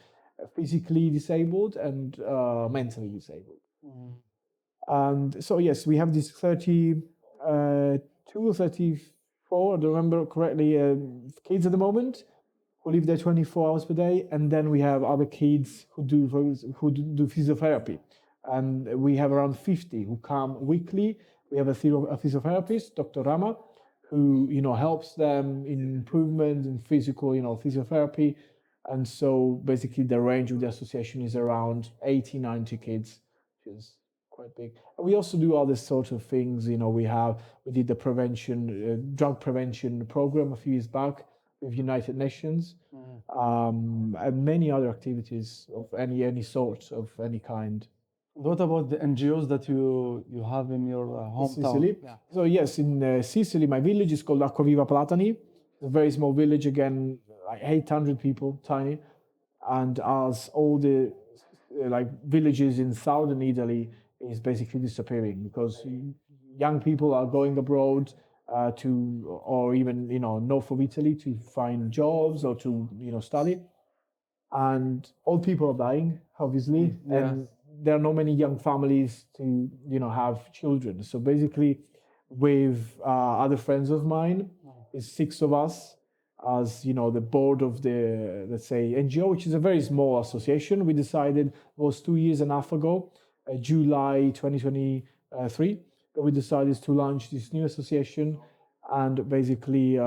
physically disabled and mentally disabled. And so yes, we have these 32 or 34, I don't remember correctly, kids at the moment who live there 24 hours per day, and then we have other kids who do physiotherapy, and we have around 50 who come weekly. We have a physiotherapist, Dr. Rama, who helps them in improvement in physical physiotherapy, and so basically the range of the association is around 80, 90 kids, which is quite big. And we also do other sort of things. We did the drug prevention program a few years back with United Nations, and many other activities of any sort, of any kind. What about the NGOs that you have in your hometown? Sicily. Yeah. So yes, in Sicily, my village is called Acquaviva Platani. It's a very small village, again, like 800 people, tiny. And as all the villages in southern Italy is basically disappearing because young people are going abroad or even north of Italy to find jobs or to study, and old people are dying, obviously, and there are not many young families to have children. So basically, with other friends of mine, is 6 of us as the board of the, let's say, NGO, which is a very small association. We decided, it was 2 years and a half ago, July 2023, that we decided to launch this new association and basically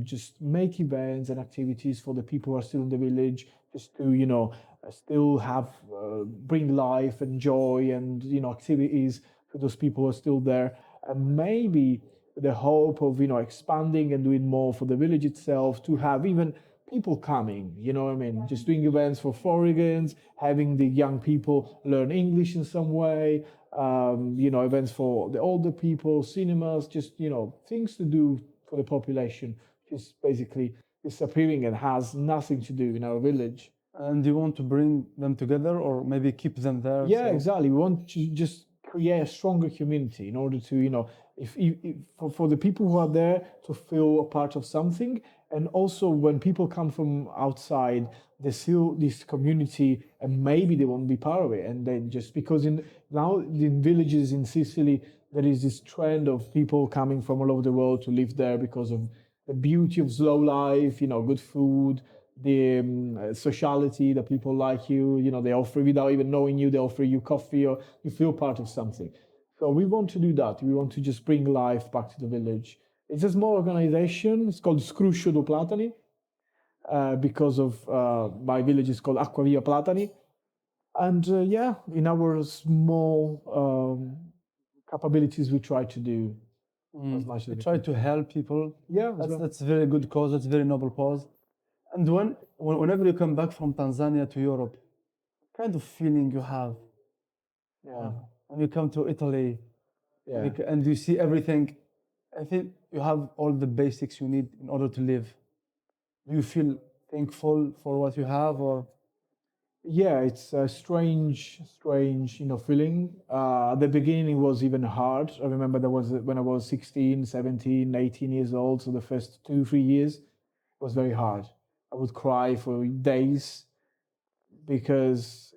just make events and activities for the people who are still in the village, just to still have bring life and joy and activities to those people who are still there, and maybe the hope of, expanding and doing more for the village itself, to have even people coming, what I mean, just doing events for foreigners, having the young people learn English in some way, events for the older people, cinemas, just, things to do for the population, just basically disappearing and has nothing to do in our village. And you want to bring them together or maybe keep them there? Yeah, So exactly. We want to just create a stronger community in order to, if for the people who are there to feel a part of something, and also when people come from outside, they feel this community, and maybe they won't be part of it, and then just because in villages in Sicily there is this trend of people coming from all over the world to live there because of the beauty of slow life, good food, the sociality that people like you, they offer without even knowing you, they offer you coffee or you feel part of something. So we want to do that. We want to just bring life back to the village. It's a small organization. It's called Scruscio do Platani because of my village is called Acquavia Platani. And yeah, in our small capabilities, we try to do as much as we we try can. to help people. Yeah, as That's well. that's a very good cause. That's a very noble cause. And whenever you come back from Tanzania to Europe, what kind of feeling you have Yeah, when you come to Italy yeah. and you see everything? I think you have all the basics you need in order to live. Do you feel thankful for what you have, or Yeah, it's a strange, feeling. At the beginning, it was even hard. I remember there was when I was 16, 17, 18 years old. So the first 2, 3 years was very hard. I would cry for days because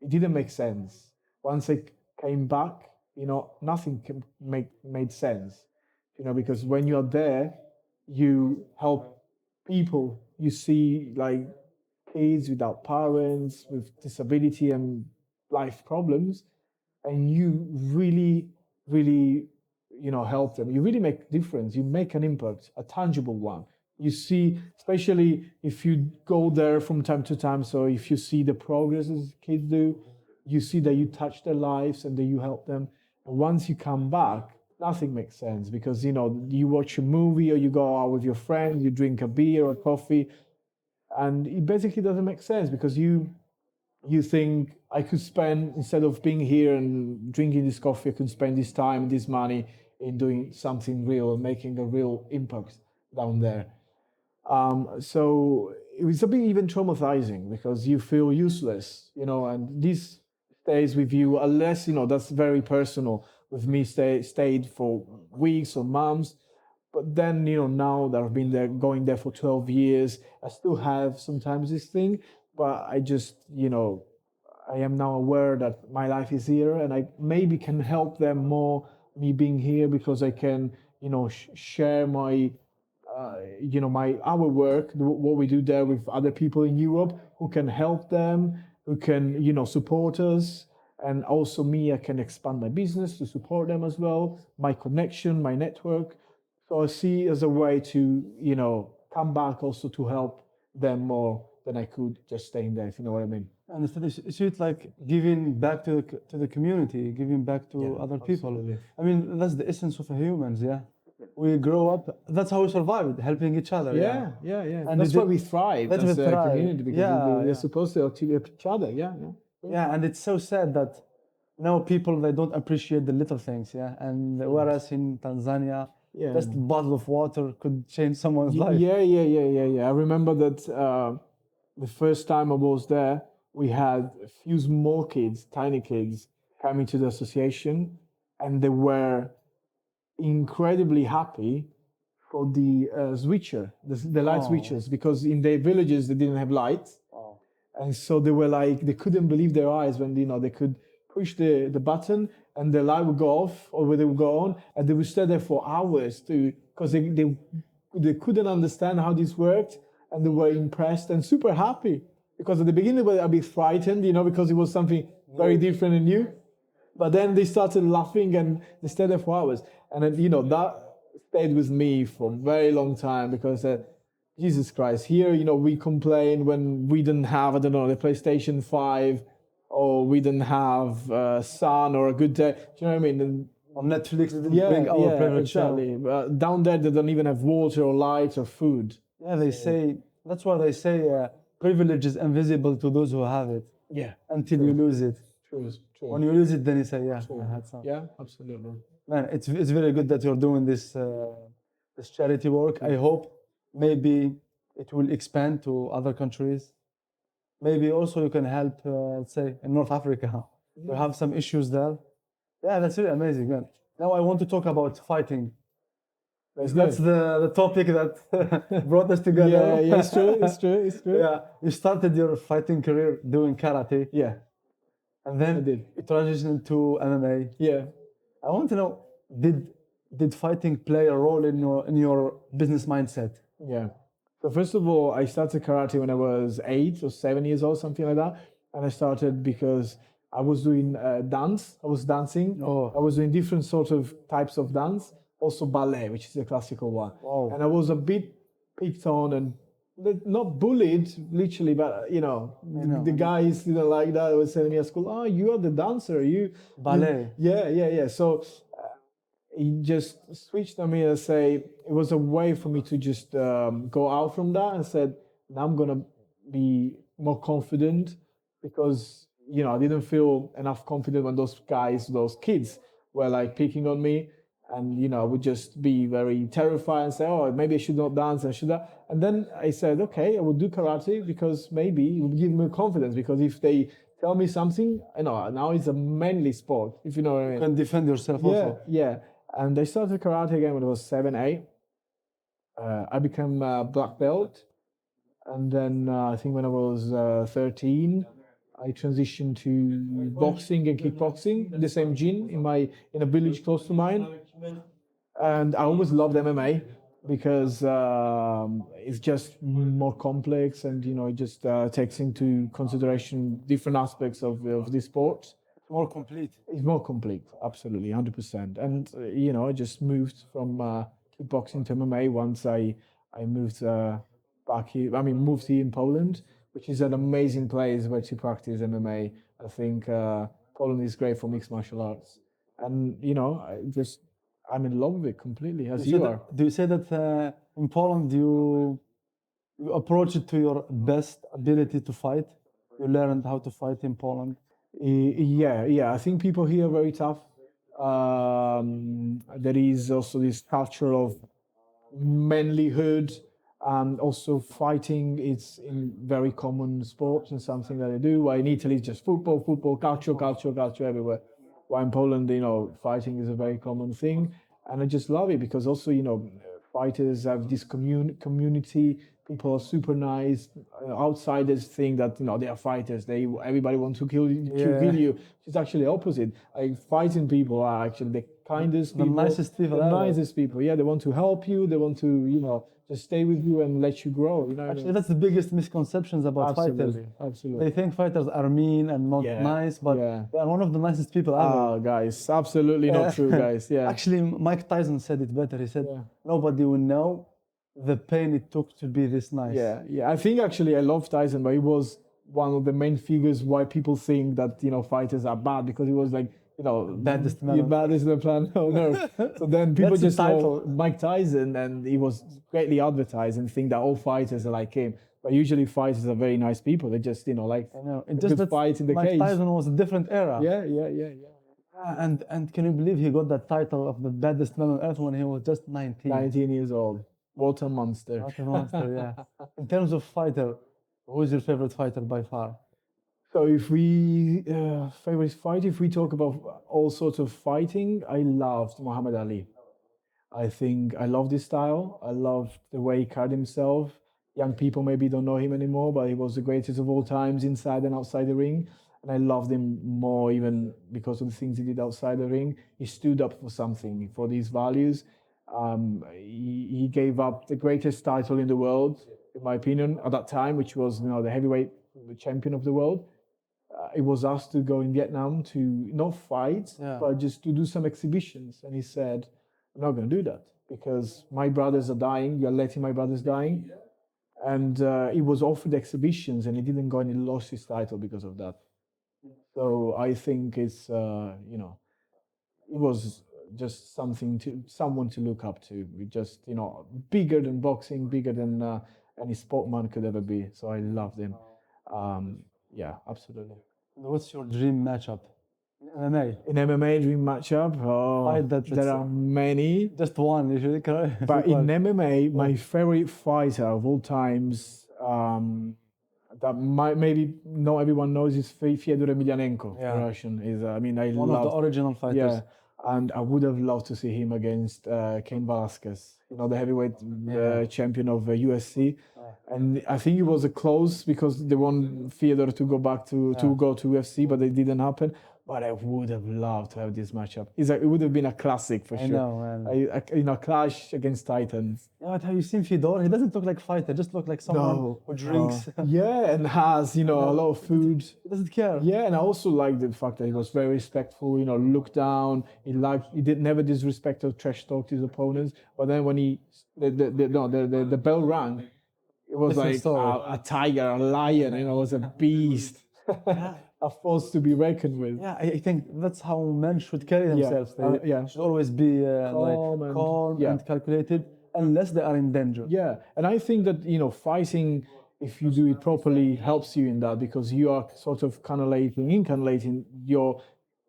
it didn't make sense. Once I came back, nothing made sense. Because when you're there, you help people. You see, like kids without parents, with disability and life problems, and you really, really, help them. You really make a difference. You make an impact, a tangible one. You see, especially if you go there from time to time. So if you see the progress as kids do, you see that you touch their lives and that you help them. And once you come back, nothing makes sense because you watch a movie or you go out with your friends, you drink a beer or coffee, and it basically doesn't make sense because you think I could spend, instead of being here and drinking this coffee, I could spend this time, this money in doing something real, making a real impact down there. So it was a bit even traumatizing because you feel useless, and this stays with you unless, that's very personal. With me, stayed for weeks or months. But then, now that I've been there, going there for 12 years, I still have sometimes this thing, but I just, I am now aware that my life is here and I maybe can help them more, me being here, because I can, share my our work, what we do there with other people in Europe who can help them, who can, support us. And also me, I can expand my business to support them as well, my connection, my network. So I see as a way to, come back also to help them more than I could just staying there, if you know what I mean. and instead you see it like giving back to the community, giving back to other people. Absolutely. I mean, that's the essence of humans. Yeah, we grow up. That's how we survived, helping each other. Yeah, Yeah. and That's why we thrive that's as we a thrive. community because Yeah, we're yeah, supposed to help each other. Yeah. yeah. And it's so sad that now people they don't appreciate the little things. Yeah, and whereas in Tanzania, Yeah. just a bottle of water could change someone's life. Yeah. I remember that the first time I was there, we had a few small kids, tiny kids, coming to the association, and they were incredibly happy for the switcher, the light Oh, switchers, because in their villages they didn't have lights. oh. And so they were like, they couldn't believe their eyes when, they could push the button and the light would go off or they would go on, and they would stay there for hours because they couldn't understand how this worked, and they were impressed and super happy. Because at the beginning they were a bit frightened, because it was something very different and new. But then they started laughing and they stayed there for hours. And then, that stayed with me for a very long time because Jesus Christ, here, we complain when we didn't have, I don't know, the PlayStation 5, or we didn't have sun or a good day. Do you know what I mean? And on Netflix, Yeah, bring our yeah, favorite show. exactly. Down there, they don't even have water or light or food. Yeah, they say that's why they say privilege is invisible to those who have it Yeah, until you lose it. true, When true. you lose it, then you say, yeah, I had some. Yeah, absolutely. Man, it's very good that you're doing this charity work. I hope maybe it will expand to other countries. Maybe also you can help, let's say, in North Africa. We have some issues there. Yeah, that's really amazing, man. Now I want to talk about fighting. That's the topic that brought us together. Yeah, yeah, it's true, it's true, it's true. Yeah, you started your fighting career doing karate, Yeah, and then did. you transitioned to MMA. Yeah. I want to know, did did fighting play a role in your business mindset? Yeah. So first of all, I started karate when I was 8 or 7 years old, something like that. And I started because I was doing dance. I was dancing. Oh. I was doing different sort of types of dance. Also ballet, which is a classical one. Wow. And I was a bit picked on and not bullied, literally, but the guys didn't like that. They were telling me at school, "Oh, you are the dancer. Ballet. Yeah, yeah, yeah." So he just switched on me and say it was a way for me to just go out from that and said now I'm gonna be more confident because I didn't feel enough confident when those kids were like picking on me and I would just be very terrified and say oh maybe I should not dance and should I and then I said okay I will do karate because maybe it will give me confidence because if they tell me something now it's a manly sport if you know what I mean. You can defend yourself Yeah, also. yeah. And I started karate again when I was 7, 8. I became a black belt. And then I think when I was 13, I transitioned to boxing and kickboxing in the same gym in a village close to mine. And I always loved MMA because it's just more complex and it just takes into consideration different aspects of the sport. It's more complete. It's more complete, absolutely, 100%. And I just moved from kickboxing to MMA once I moved back here. I mean, moved here in Poland, which is an amazing place where to practice MMA. I think Poland is great for mixed martial arts, and I'm in love with it completely, as you are. Do you say that in Poland you approach it to your best ability to fight? You learned how to fight in Poland. Yeah, yeah. I think people here are very tough. There is also this culture of manlyhood and also fighting. It's in very common sports and something that they do. While in Italy, it's just football, football, culture, culture, culture everywhere. While in Poland, fighting is a very common thing, and I just love it because also fighters have this community. People are super nice. Outsiders think that they are fighters. Everybody wants to kill you. It's actually opposite. Like fighting people are actually the kindest The people, nicest people the ever. nicest people. Yeah, they want to help you. They want to just stay with you and let you grow. You know. What I Actually, mean? that's the biggest misconceptions about fighters. Absolutely, absolutely. They think fighters are mean and not Yeah, nice, but yeah. they are one of the nicest people ever. Ah, guys, absolutely not true, guys. Yeah. Actually, Mike Tyson said it better. He said, Yeah. nobody will know the pain it took to be this nice. Yeah, yeah. I think actually I love Tyson, but he was one of the main figures why people think that fighters are bad because he was like Baddest man the on baddest on the planet on earth. So then people That's the just know title. Mike Tyson, and he was greatly advertised and think that all fighters are like him. But usually fighters are very nice people. They just like I know. a It just good that fight in the Mike cage. Tyson was a different era. Yeah, yeah, yeah, yeah. And can you believe he got that title of the baddest man on earth when he was just 19? 19 years old. What a monster. What a monster, yeah. In terms of fighter, who is your favorite fighter by far? So if we favorite fight, if we talk about all sorts of fighting, I loved Muhammad Ali. I think I love this style. I love the way he carried himself. Young people maybe don't know him anymore, but he was the greatest of all times inside and outside the ring. And I loved him more even because of the things he did outside the ring. He stood up for something, for these values. He gave up the greatest title in the world, in my opinion, at that time, which was the heavyweight champion of the world. It was asked to go in Vietnam to not fight, Yeah. but just to do some exhibitions. And he said, I'm not going to do that because my brothers are dying. You're letting my brothers dying. And he was offered exhibitions and he didn't go and he lost his title because of that. So I think it was just someone to look up to. We just, bigger than boxing, bigger than any sportman could ever be. So I loved him. Yeah, absolutely. What's your dream matchup? MMA. In MMA dream matchup, Fight that there are many. just one. You should But pick in one. MMA, my favorite fighter of all times, that maybe not everyone knows, is Fyodor Emelianenko, Yeah. Russian. Is I mean, I One of the love, original fighters. yeah, and I would have loved to see him against Cain Velasquez, the heavyweight champion of UFC. And I think it was a close because they want Fyodor to go back to go to UFC, but it didn't happen. But I would have loved to have this matchup. It would have been a classic for sure. I know, man. Clash against Titans. Yeah, but have you seen Fedor? He doesn't look like fighter. Just look like someone who drinks. Yeah, and has a lot of food. He doesn't care. Yeah, and I also like the fact that he was very respectful. Looked down. He did never disrespect or trash talked his opponents. But then when the bell rang, it was Different like story. a tiger, a lion. It was a beast. A force to be reckoned with. Yeah, I think that's how men should carry themselves. They yeah. should always be Calm and- and calculated, unless they are in danger. Yeah, and I think that fighting, if you do it properly, helps you in that because you are sort of incarnating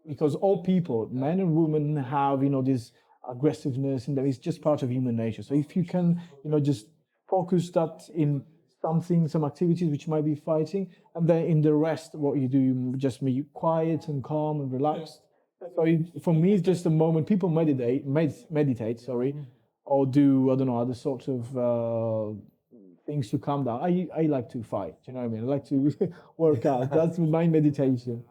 because all people, men and women, have this aggressiveness, and that is just part of human nature. So if you can, just focus that in some activities which might be fighting, and then in the rest, what you do, you just be quiet and calm and relaxed. So for me, it's just a moment. People meditate, sorry, or do I don't know other sorts of things to calm down. I like to fight. You know what I mean? I like to work out. That's my meditation.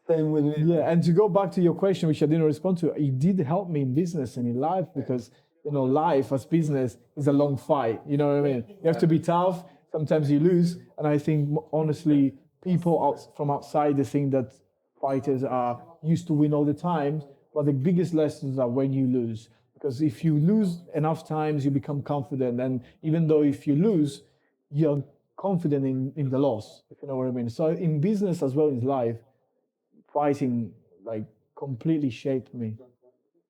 Same with me. Yeah, and to go back to your question, which I didn't respond to, it did help me in business and in life because life as business is a long fight. You know what I mean? You have to be tough. Sometimes you lose, and I think honestly, people from outside they think that fighters are used to win all the time. But the biggest lessons are when you lose, because if you lose enough times, you become confident, and even though if you lose, you're confident in the loss. If you know what I mean. So in business as well as life, fighting completely shaped me.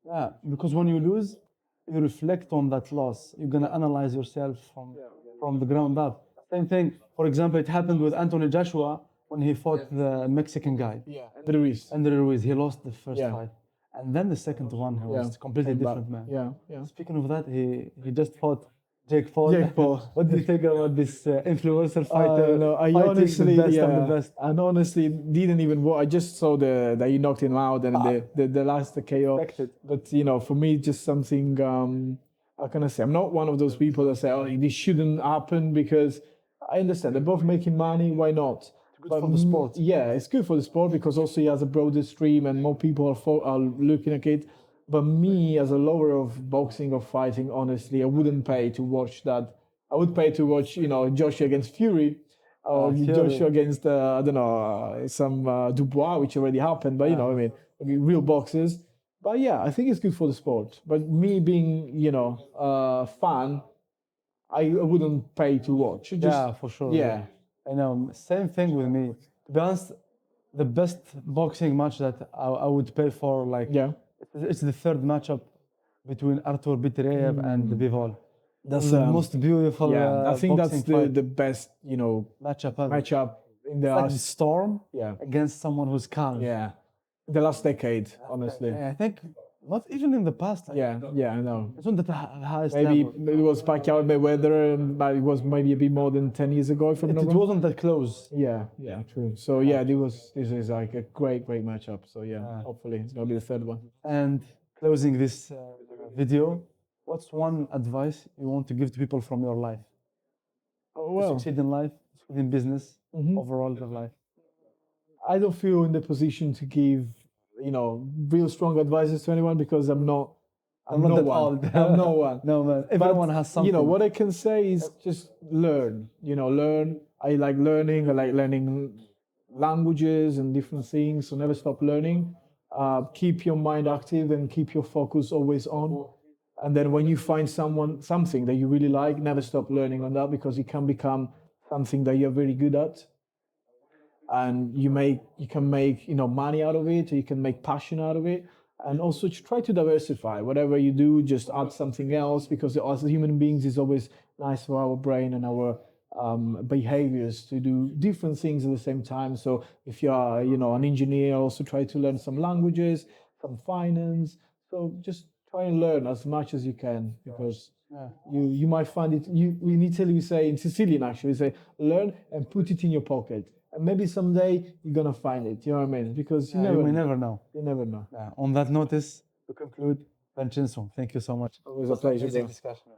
Yeah, because when you lose, you reflect on that loss. You're gonna analyze yourself from the ground up. Same thing. For example, it happened with Anthony Joshua when he fought the Mexican guy. Yeah, Ruiz. Andre Ruiz. He lost the first Yeah. fight, and then the second one, he was completely Came back. different man. Yeah. Speaking of that, he just fought Jake Paul. Jake Paul. What do you think about this influencer fighter? No, I fighting honestly, the best of the best. and honestly didn't even watch. I just saw that he knocked him out and the last KO. Expected. But for me, just something. How can I say? I'm not one of those people that say, "Oh, this shouldn't happen," because I understand they're both making money. Why not? Good for the sport. Yeah, it's good for the sport because also he has a broader stream and more people are looking at it. But me, as a lover of boxing or fighting, honestly, I wouldn't pay to watch that. I would pay to watch, Joshua against Fury, or Fury. Joshua against, I don't know, some Dubois, which already happened. But real boxers. But yeah, I think it's good for the sport. But me being, a fan, I wouldn't pay to watch. Yeah, for sure. Yeah. I know. Same thing with me. To be honest, the best boxing match that I would pay for, it's the third matchup between Artur Beterbiev and Bivol. That's the most beautiful. I think that's boxing the best, matchup ever. matchup in the It's like the last, storm yeah, against someone who's calm. yeah, the last decade, honestly. I think not even in the past. Yeah, I know. It's not the highest Maybe level. it was Pacquiao and Mayweather, but it was maybe a bit more than 10 years ago, if I'm not It wrong. wasn't that close. Yeah, true. So this is like a great matchup. So hopefully it's gonna be the third one. And closing this video, what's one advice you want to give to people from your life? Oh, To succeed in life, succeed in business, overall in life. I don't feel in the position to give, real strong advices to anyone because I'm not not no that one. old. I'm no one. No man, But, everyone has something. what I can say is just learn. Learn. I like learning. I like learning languages and different things. So never stop learning. Keep your mind active and keep your focus always on. And then when you find something that you really like, never stop learning on that because it can become something that you're very good at. And you can make money out of it, or you can make passion out of it. and also try to diversify. Whatever you do, just add something else, because as human beings, it's always nice for our brain and our behaviors to do different things at the same time. So if you are, an engineer, also try to learn some languages, some finance. So just try and learn as much as you can, because you might find it. In Italy we say, in Sicilian actually, we say learn and put it in your pocket, and maybe someday you're gonna find it. You know what I mean? Because you You may never know. never know. On that notice, to conclude, Vincenzo, thank you so much. Always a pleasure, Amazing bro. discussion.